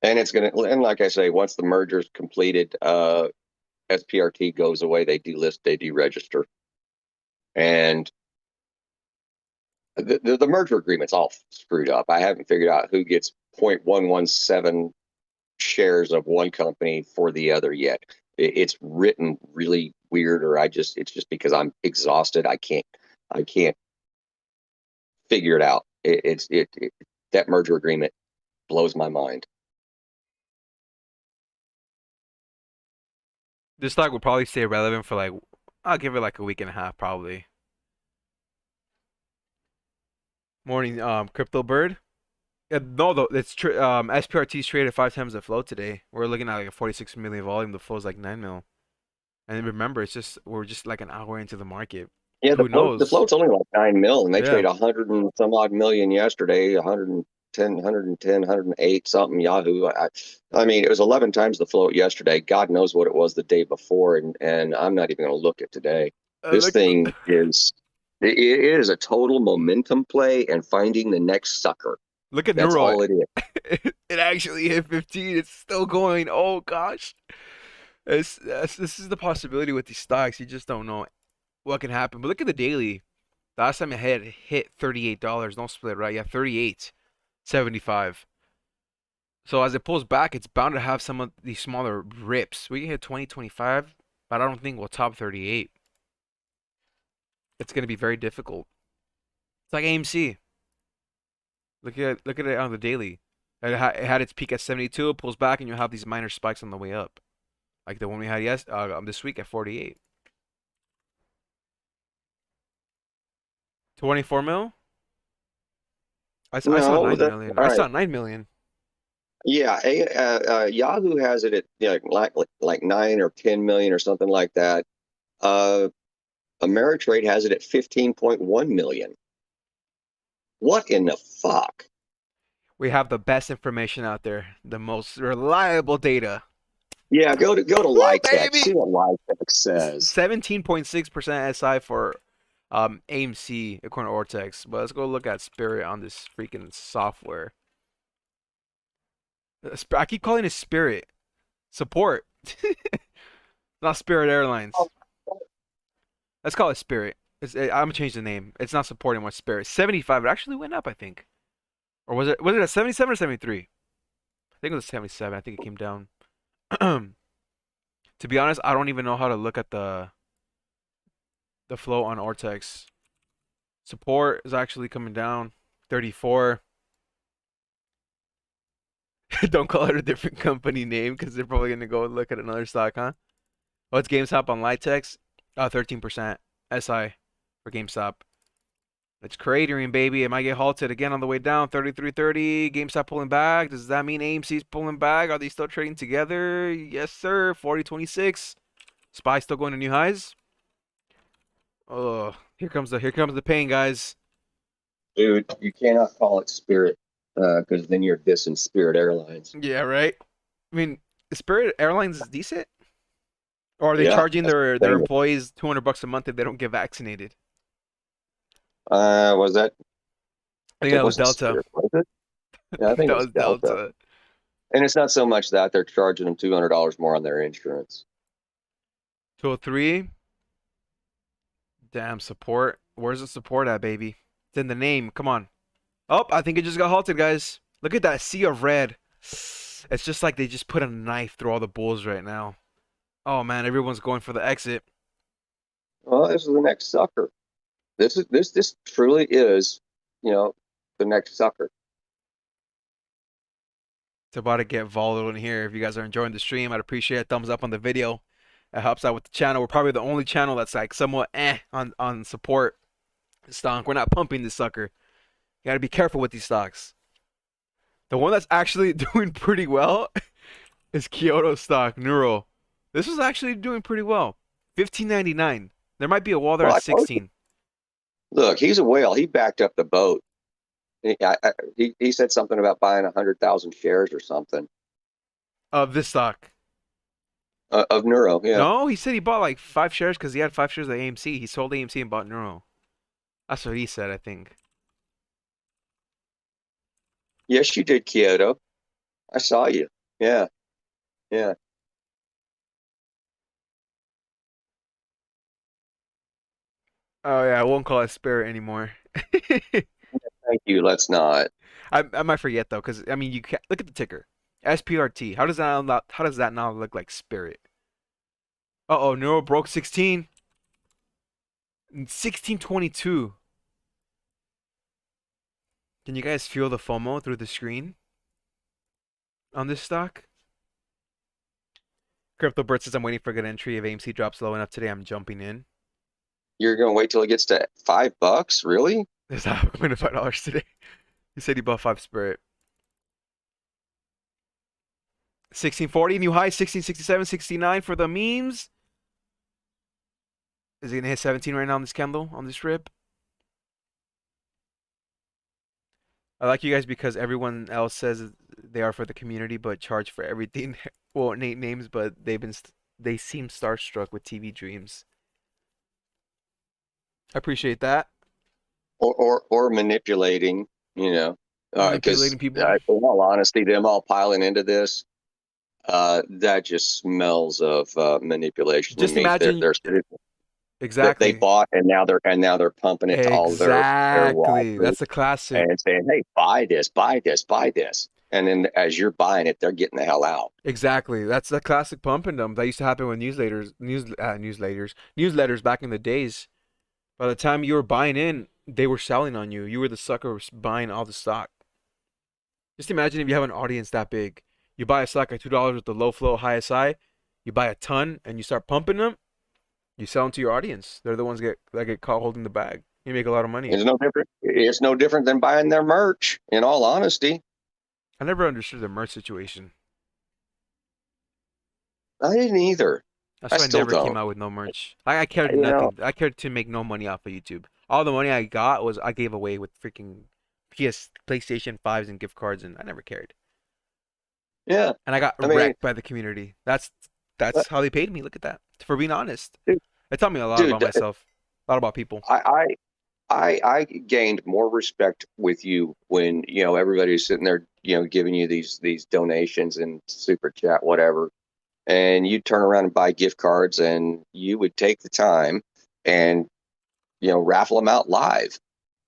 And and like I say, once the merger's completed, SPRT goes away, they delist, they deregister. And the merger agreement's all screwed up. I haven't figured out who gets 0.117 shares of one company for the other yet. It's written really weird, or it's just because I'm exhausted. I can't figure it out. That merger agreement blows my mind. This stock will probably stay relevant for like, I'll give it like a week and a half probably. Morning, Crypto Bird. Yeah, no, though SPRT's traded 5 times the flow today. We're looking at like a 46 million volume. The flow's like 9 mil. And remember, we're just like an hour into the market. Yeah, Who the knows? float's only like 9 mil, and they Yeah. trade 100 and some odd million yesterday, 110, 108 something Yahoo. I mean, it was 11 times the float yesterday. God knows what it was the day before, and I'm not even going to look at today. This Look, thing it is a total momentum play and finding the next sucker. look at That's Neuro. all it is. It actually hit 15. It's still going. Oh gosh. This is the possibility with these stocks. You just don't know what can happen. But look at the daily. Last time it hit $38. Don't split, right? Yeah, 38.75. So as it pulls back, it's bound to have some of these smaller rips. We can hit 20, 25, but I don't think we'll top 38. It's going to be very difficult. It's like AMC. Look at it on the daily. It had its peak at 72. It pulls back, and you'll have these minor spikes on the way up, like the one we had this week at 48. 24 mil. I saw No, 9 million. all I right. saw 9 million. Yeah, Yahoo has it at like 9 or 10 million or something like that. Uh, Ameritrade has it at 15.1 million. What in the fuck? We have the best information out there, the most reliable data. Yeah, go to Woo, Lytech. See baby! what Lytech says. 17.6% SI for AMC according to Ortex. But let's go look at Spirit on this freaking software. I keep calling it Spirit. Support. Not Spirit Airlines. Let's call it Spirit. I'm gonna change the name. It's not Support anymore. Spirit. 75. It actually went up, I think. Or was it at 77 or 73? I think it was 77. I think it came down. To be honest, I don't even know how to look at the flow on Ortex. Support is actually coming down. 34. Don't call it a different company name because they're probably gonna go look at another stock, huh? What's GameStop on Litex? 13% SI for GameStop. It's cratering, baby. It might get halted again on the way down. 33.30. GameStop pulling back. Does that mean AMC's pulling back? Are they still trading together? Yes, sir. 40.26. SPY still going to new highs. Oh, here comes the pain, guys. Dude, you cannot call it Spirit because then you're dissing Spirit Airlines. Yeah, right. I mean, Spirit Airlines is decent, or are they Yeah, charging that's their employees $200 a month if they don't get vaccinated? was that? I think It that was wasn't Delta. Spirit, was it? Yeah, I think That it was was Delta. Delta. And it's not so much that they're charging them $200 more on their insurance. 203. Damn, support. Where's the support at, baby? It's in the name. Come on. Oh, I think it just got halted, guys. Look at that sea of red. It's just like they just put a knife through all the bulls right now. Oh man, everyone's going for the exit. Well, this is the next sucker. This truly is, the next sucker. It's about to get volatile in here. If you guys are enjoying the stream, I'd appreciate a thumbs up on the video. It helps out with the channel. We're probably the only channel that's like somewhat on support stock. We're not pumping this sucker. You gotta be careful with these stocks. The one that's actually doing pretty well is Kyoto stock, Neuro. This was actually doing pretty well. 15.99. There might be a wall there Well, at 16. look, he's a whale. He backed up the boat. He said something about buying 100,000 shares or something Of this stock. of Neuro. Yeah. No, he said he bought like 5 shares because he had 5 shares of AMC. He sold AMC and bought Neuro. That's what he said, I think. Yes, you did, Kyoto. I saw you. Yeah. Yeah. Oh yeah, I won't call it Spirit anymore. Thank you. Let's not. I might forget though, because I mean you can't look at the ticker. SPRT. How does that now look like Spirit? Uh-oh, Neuro broke 16. 1622. Can you guys feel the FOMO through the screen on this stock? CryptoBird says I'm waiting for a good entry. If AMC drops low enough today, I'm jumping in. You're going to wait till it gets to $5? Really? There's not going to $5 today. He said he bought 5 Spirit. 1640, new high, 1667, 69 for the memes. Is he gonna hit 17 right now on this candle, on this rip? I like you guys because everyone else says they are for the community, but charge for everything. Won't name names, but they seem starstruck with TV dreams. I appreciate that. Or manipulating, because Manipulating people. in all honesty, them all piling into this, that just smells of manipulation. Just to me. imagine They're that exactly. they bought and now they're pumping it to all their Wall Exactly. Street That's a classic. and saying, "Hey, buy this, buy this, buy this." And then as you're buying it, they're getting the hell out. Exactly. That's the classic pump and dump that used to happen with newsletters back in the days. By the time you were buying in, they were selling on you. You were the sucker buying all the stock. Just imagine if you have an audience that big. You buy a stock at $2 with the low flow, high SI. You buy a ton and you start pumping them. You sell them to your audience. They're the ones that get caught holding the bag. You make a lot of money. It's no different. It's no different than buying their merch. In all honesty, I never understood the merch situation. I didn't either. That's I why I still never came don't. out with no merch. I cared You know, nothing. I cared to make no money off of YouTube. All the money I got was I gave away with freaking PlayStation 5s and gift cards, and I never cared. yeah. And I got I mean, wrecked by the community. That's uh, how they paid me. Look at that. For being honest. dude, It taught me a lot dude, about myself, a lot about people. I gained more respect with you when everybody's sitting there giving you these donations and super chat, whatever. And you'd turn around and buy gift cards, and you would take the time and raffle them out live.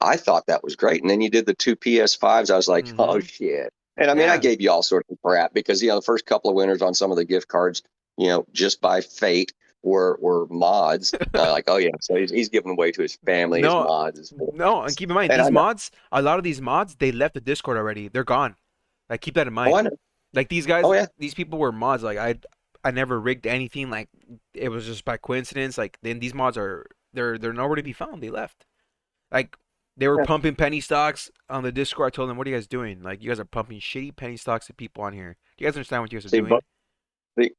I thought that was great. And then you did the 2 PS5s. I was like, oh Mm-hmm. shit. And I mean, I Yeah. gave you all sorts of crap because the first couple of winners on some of the gift cards, just by fate, were mods. Like, oh yeah, so he's giving away to his family, his No, mods, his no, and keep in mind and I these know, mods. A lot of these mods, they left the Discord already. They're gone. Like keep that in oh mind. I know, Like these guys, oh yeah, these people were mods. Like I never rigged anything. Like it was just by coincidence. Like then these mods are they're nowhere to be found. They left. Like they were yeah. pumping penny stocks on the Discord. I told them, "What are you guys doing? Like you guys are pumping shitty penny stocks to people on here. Do you guys understand what you guys are See, doing?"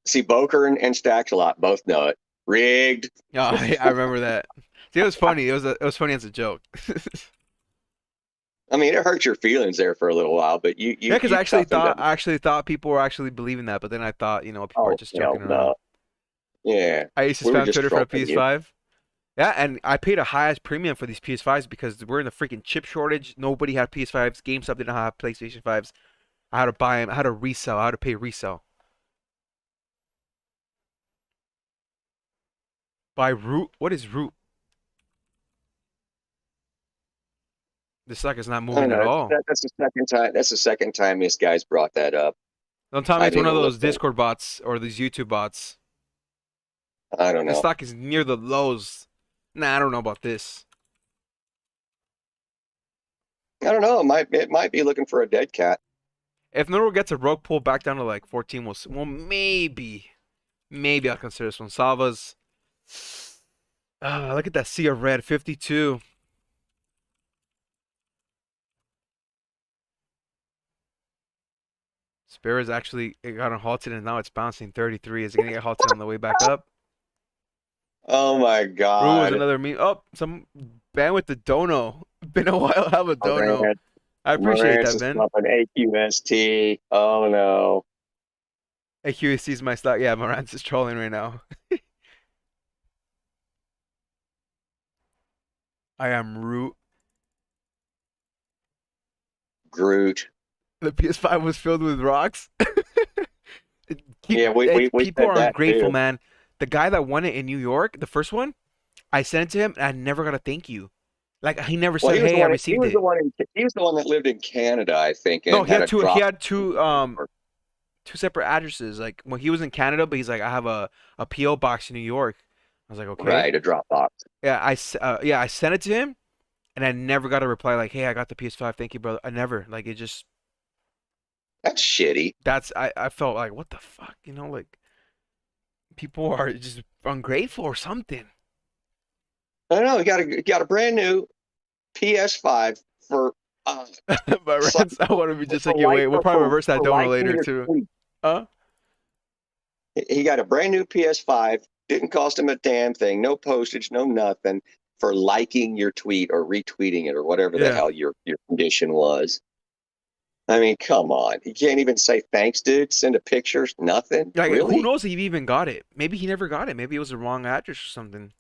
see, Boker and Stacks a lot both know it. Rigged. Oh, I remember that. See, it was funny. It was funny as a joke. I mean, it hurts your feelings there for a little while, but you Yeah, you because you toughened up. I actually thought people were actually believing that, but then I thought, people are Oh just hell joking around. no. Yeah, I used to we were spam just Twitter for a trolling you. PS5. Yeah, and I paid a high ass premium for these PS5s because we're in a freaking chip shortage. Nobody had PS5s. GameStop didn't have PlayStation 5s. I had to buy them. I had to resell. I had to pay resell. By Root? What is Root? This stock is not I don't moving at know. all. That's the second time. That's the second time this guy's brought that up. Don't tell me I it's didn't one of even look those at it. Discord bots or these YouTube bots. I don't This know. stock is near the lows. Nah, I don't know about this. I don't know. It might be looking for a dead cat. If Noro gets a rug pull back down to like 14, well maybe I'll consider this one. Salvas. Look at that sea of red, 52. Spirits actually it got halted and now it's bouncing 33. Is it gonna get halted on the way back up? Oh my Rue was God. another meme. Oh, some ban with the dono. Been a while. Have a dono. Morant, I appreciate Morant's that, is Ben. pumping AQST. Oh no. AQSC's my stock. Yeah, Morant's is trolling right now. I am Root. Groot. The PS5 was filled with rocks. Yeah, we People said are that ungrateful, too. man. The guy that won it in New York, the first one, I sent it to him and I never got a thank you. Like he never Well, said, "Hey, I received it." he was the one that lived in Canada, I think, No, and had a he drop. had two separate addresses. Like when he was in Canada, but he's like, "I have a PO box in New York." I was like, "Okay." Right, a drop box. Yeah, I sent it to him and I never got a reply like, "Hey, I got the PS5. Thank you, brother." I never. Like it just That's shitty. I felt like, "What the fuck?" Like people are just ungrateful or something. I don't know. He got a brand new PS5 for uh But so- Rance, I want to be just for like you. like Wait, we'll probably reverse that for donor liking later your too. tweet. Huh? He got a brand new PS5. Didn't cost him a damn thing. No postage, no nothing for liking your tweet or retweeting it or whatever the Yeah. hell your condition was. I mean, come on. You can't even say thanks, dude. Send a picture. Nothing. Like who Really? knows if he even got it? Maybe he never got it. Maybe it was the wrong address or something.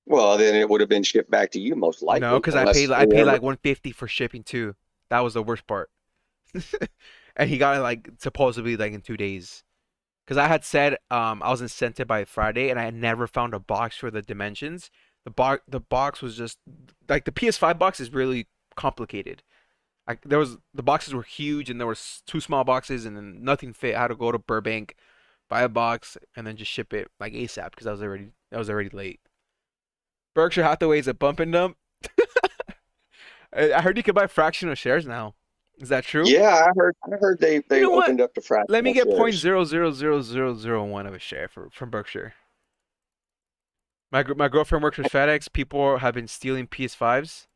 Well, then it would have been shipped back to you most No, likely, because unless I paid like 150 for shipping too. That was the worst part. And he got it like supposedly like in 2 days. Because I had said I was incented by Friday and I had never found a box for the dimensions. The box was just like the PS5 box is really complicated. Like the boxes were huge and there was two small boxes and then nothing fit. I had to go to Burbank, buy a box and then just ship it like ASAP because I was already late. Berkshire Hathaway is a bump and dump. I heard you can buy fractional shares now. Is that true? yeah, I heard they You they know what? opened up the Let me fractional get point shares. zero zero zero zero zero one of a share from Berkshire. My girlfriend works with FedEx. People have been stealing PS5s.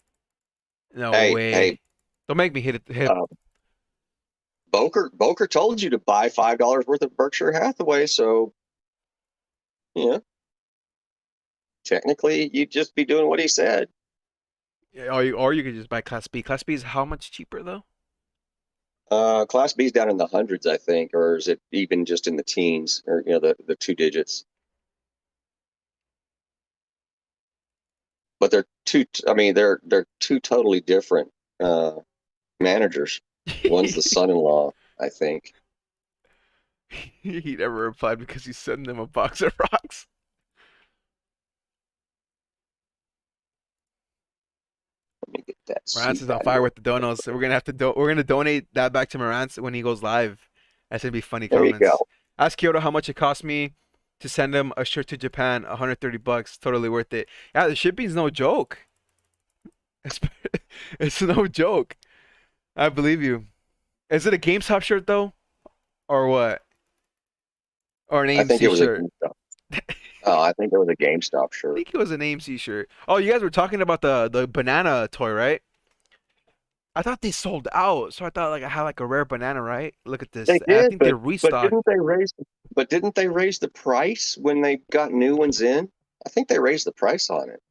No Hey, way. Don't make me hit it. uh, Boker told you to buy $5 worth of Berkshire Hathaway, so yeah, technically you'd just be doing what he said. Or you could just buy Class B. Class B is how much cheaper though? Class B's down in the hundreds, I think, or is it even just in the teens, or the two digits? But they're two. I mean, they're two totally different managers. One's the son-in-law, I think. He never replied because he's sending them a box of rocks. Let me get that Marantz soup is on out of fire here. with the donos. So we're gonna have to we're gonna donate that back to Marantz when he goes live. That's gonna be funny There you comments. go. Ask Kyoto how much it cost me to send him a shirt to Japan. $130. Totally worth it. Yeah, the shipping's no joke. It's, it's no joke. I believe you. Is it a GameStop shirt though, or what? Or an I think AMC it was a shirt? GameStop. Oh, I think it was a GameStop I shirt. think it was an AMC shirt. Oh, you guys were talking about the banana toy, right? I thought they sold out, so I thought like I had like a rare banana, right? Look at this. They I did, think they but restocked. didn't they raise the price when they got new ones in? I think they raised the price on it.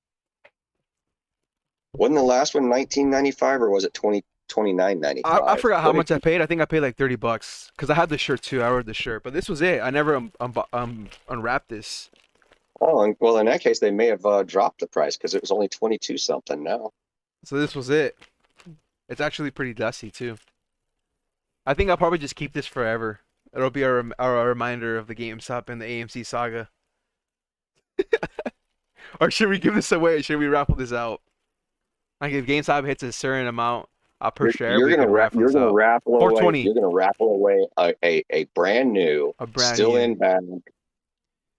Wasn't the last one 19.95 or was it 29.95? I forgot how What did much I paid. I think I paid like $30 because I had the shirt too. I ordered the shirt, but this was it. I never unwrapped this. Oh, and, well, in that case, they may have dropped the price because it was only 22 something now. So this was it. It's actually pretty dusty too. I think I'll probably just keep this forever. It'll be a reminder of the GameStop and the AMC saga. Or should we give this away? Should we raffle this out? Like if GameStop hits a certain amount per You're, share, you're we gonna could raffle you're this gonna out. raffle away 420, you're gonna raffle away a brand new, a brand still new. in bag,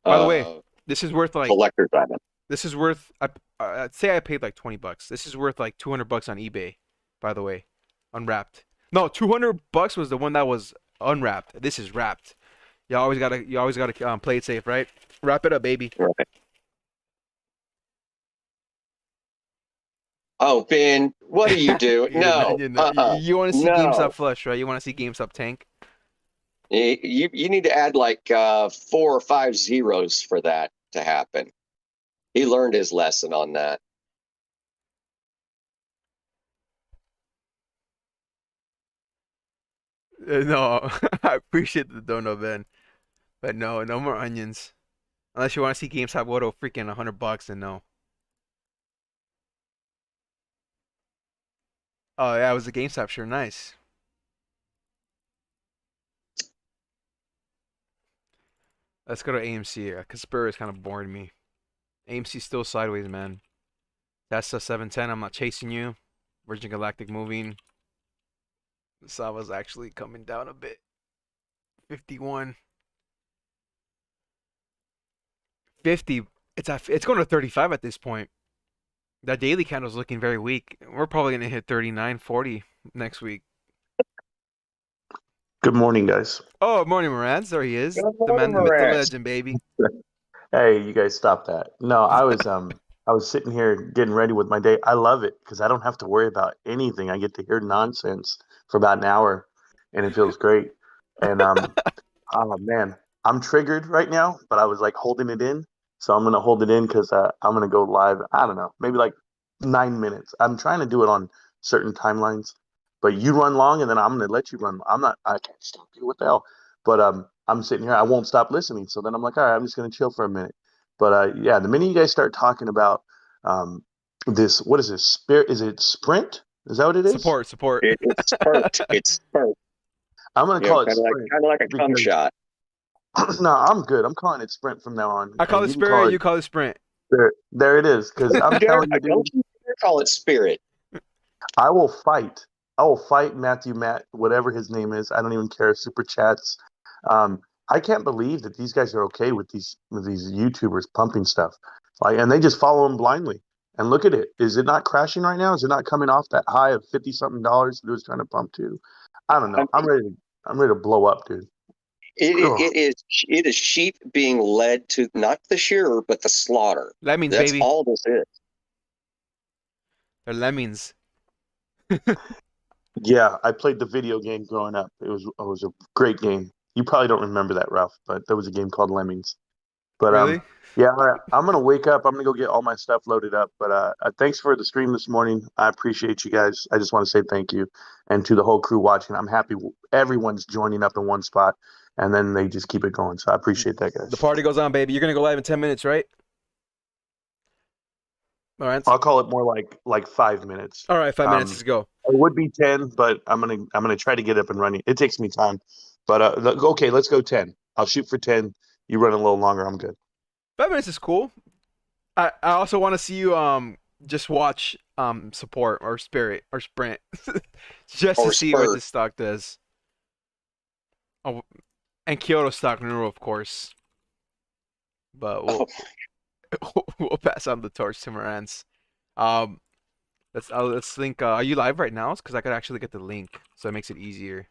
By the way, uh, this is worth like collector's item. this is worth. I'd say I paid like $20. This is worth like $200 on eBay. By the way, unwrapped. No, $200 was the one that was unwrapped. This is wrapped. You always gotta play it safe, right? Wrap it up, baby. Right. Oh, Ben, what do you do? You No, imagine that. You want to see GameStop no. flush, right? You want to see GameStop tank. You need to add like 4 or 5 zeros for that to happen. He learned his lesson on that. No, I appreciate the dono, Ben, but no, no more onions. Unless you want to see GameStop Woto freaking $100, then no. Oh yeah, it was a GameStop shirt. Nice. Let's go to AMC. Cause Spur is kind of boring me. AMC still sideways, man. That's the 710. I'm not chasing you. Virgin Galactic moving. Sava's actually coming down a bit. 51. 50. It's going to 35 at this point. That daily candle's looking very weak. We're probably gonna hit 39, 40 next week. Good morning, guys. Oh, morning, Morans. There he is. Good The man, morning, the myth, the Moretz. legend, baby. Hey, you guys stop that. No, I was sitting here getting ready with my day. I love it because I don't have to worry about anything. I get to hear nonsense for about an hour and it feels great. And oh man, I'm triggered right now, but I was like holding it in. So I'm gonna hold it in because I'm gonna go live. I don't know, maybe like 9 minutes. I'm trying to do it on certain timelines, but you run long, and then I'm gonna let you run. I can't stop you. What the hell? But I'm sitting here. I won't stop listening. So then I'm like, all right, I'm just gonna chill for a minute. But yeah, the minute you guys start talking about um, this, what is this? Spirit? Is it Sprint? Is that what it is? Support, support. It's spurt. It's spurt. I'm gonna You know, call it kind of like Sprint kind of like a cum because shot. no, I'm good. I'm calling it Sprint from now on, I call and it you can call Spirit. it You call it Sprint. there. There it is. Because I'm telling you, Don't dude, you dare call it spirit. I will fight. I will fight Matthew Matt, whatever his name is. I don't even care. Super chats. Um, I can't believe that these guys are okay with these YouTubers pumping stuff, like, and they just follow them blindly. And look at it. Is it not crashing right now? Is it not coming off that high of 50 something dollars that it was trying to pump to? I don't I know. mean, I'm ready to blow up, dude. it, Ugh. it is it is sheep being led to not the shearer but the slaughter. Lemmings, That's baby. all this is. They're lemmings. Yeah, I played the video game growing up. It was a great game. You probably don't remember that, Ralph, but there was a game called Lemmings. But Really? yeah, all right, I'm gonna wake up. I'm gonna go get all my stuff loaded up. But thanks for the stream this morning. I appreciate you guys. I just want to say thank you, and to the whole crew watching. I'm happy everyone's joining up in one spot, and then they just keep it going. So I appreciate that, The guys. party goes on, baby. You're gonna go live in 10 minutes, right? Marantz? I'll call it more like 5 minutes. All right, 5 minutes. Um, Let's go. it would be 10, but I'm gonna try to get up and running. It takes me time, but okay, let's go 10. I'll shoot for 10. You run a little longer. I'm good. 5 minutes is cool. I also want to see you just watch support or spirit or sprint just Or to see what spurt. this stock does. Oh, and Kyoto stock neuro, of course. But we'll we'll pass on the torch to Marantz. Um, let's link. Are you live right now? Because I could actually get the link, so it makes it easier.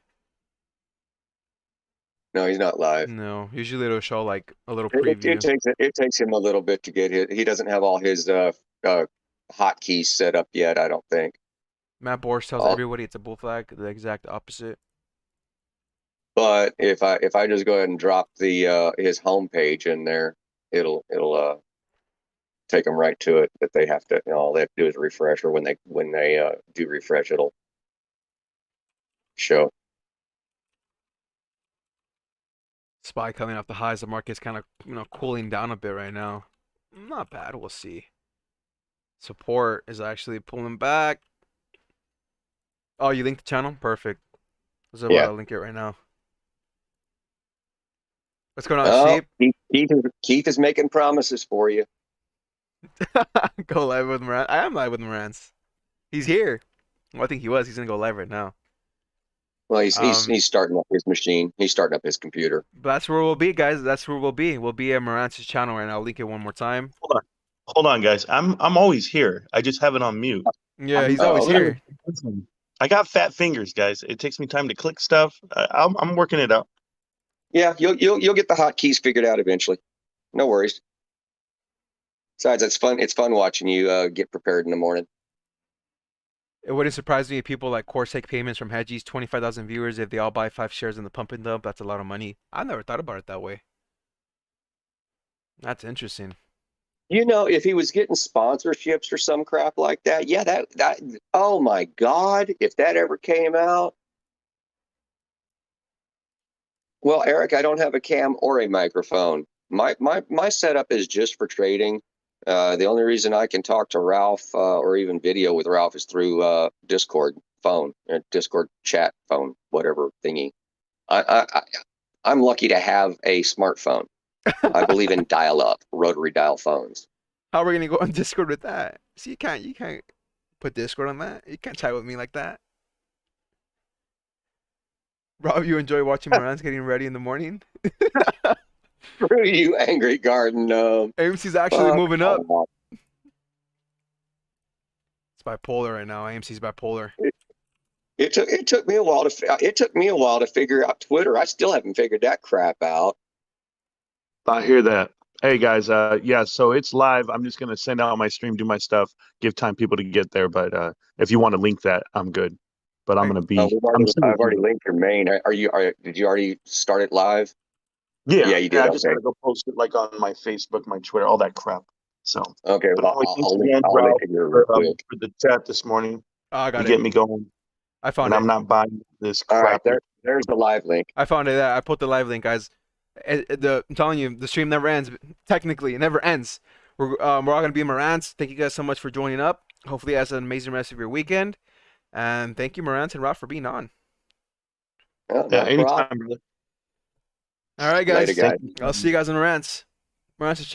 No, he's not live. No, usually it'll show like a little It preview. takes him a little bit to get hit. He doesn't have all his hotkeys set up yet, I don't think. Matt Borsch tells I'll- everybody it's a bull flag, the exact opposite. But if I just go ahead and drop the his homepage in there, it'll take them right to it. That they have to, all they have to do is refresh, or when they do refresh, it'll show. SPY coming off the highs. The market's kind of cooling down a bit right now. Not bad. We'll see. Support is actually pulling back. Oh, you linked the channel? Perfect. I was about Yeah. to link it right now. What's going on, Oh, Sheep? Keith is making promises for you. Go live with Marantz. I am live with Marantz. He's here. Well, I think he was. He's gonna go live right now. Well, he's starting up his machine. He's starting up his computer. But that's where we'll be, guys. That's where we'll be. We'll be at Marantz's channel right now. I'll link it one more time. Hold on, guys. I'm always here. I just have it on mute. Yeah, he's Oh, always okay. here. Listen, I got fat fingers, guys. It takes me time to click stuff. I'm working it out. Yeah, you'll get the hotkeys figured out eventually. No worries. Besides, it's fun. It's fun watching you get prepared in the morning. It wouldn't surprise me if people like course take payments from Hedgies, 25,000 viewers, if they all buy 5 shares in the pump and dump. That's a lot of money. I never thought about it that way. That's interesting. You know, if he was getting sponsorships or some crap like that, yeah, that oh my God, if that ever came out. Well, Eric, I don't have a cam or a microphone. My setup is just for trading. The only reason I can talk to Ralph or even video with Ralph is through Discord phone, Discord chat phone, whatever thingy. I'm lucky to have a smartphone. I believe in dial-up, rotary dial phones. How are we gonna go on Discord with that? See, you can't put Discord on that. You can't chat with me like that. Rob, you enjoy watching Marantz getting ready in the morning? Screw you, angry garden gnome. AMC's actually Fuck moving up. off. It's bipolar right now. AMC's bipolar. It took me a while to figure out Twitter. I still haven't figured that crap out. I hear that. Hey guys, yeah, so it's live. I'm just gonna send out my stream, do my stuff, give time people to get there. But if you want to link that, I'm good. But I'm gonna be. I've already linked your main. Did you already start it live? Yeah, you did. I just Okay. gotta go post it like on my Facebook, my Twitter, all that crap. So. Okay, But well, anyway, thanks I'll link again, it Ralph, here real quick. for the chat this morning. Oh, I You got get it. me going, I found and I'm it. not buying this All right, crap. there's the live link. I found it. I put the live link, guys. I'm telling you, the stream never ends. Technically, it never ends. We're all gonna be Marantz. Thank you guys so much for joining up. Hopefully, you guys have an amazing rest of your weekend. And thank you, Marantz and Rob, for being on. Oh, Yeah, no anytime, problem. brother. All right, guys. Later, guys. I'll see you guys on Marantz's channel.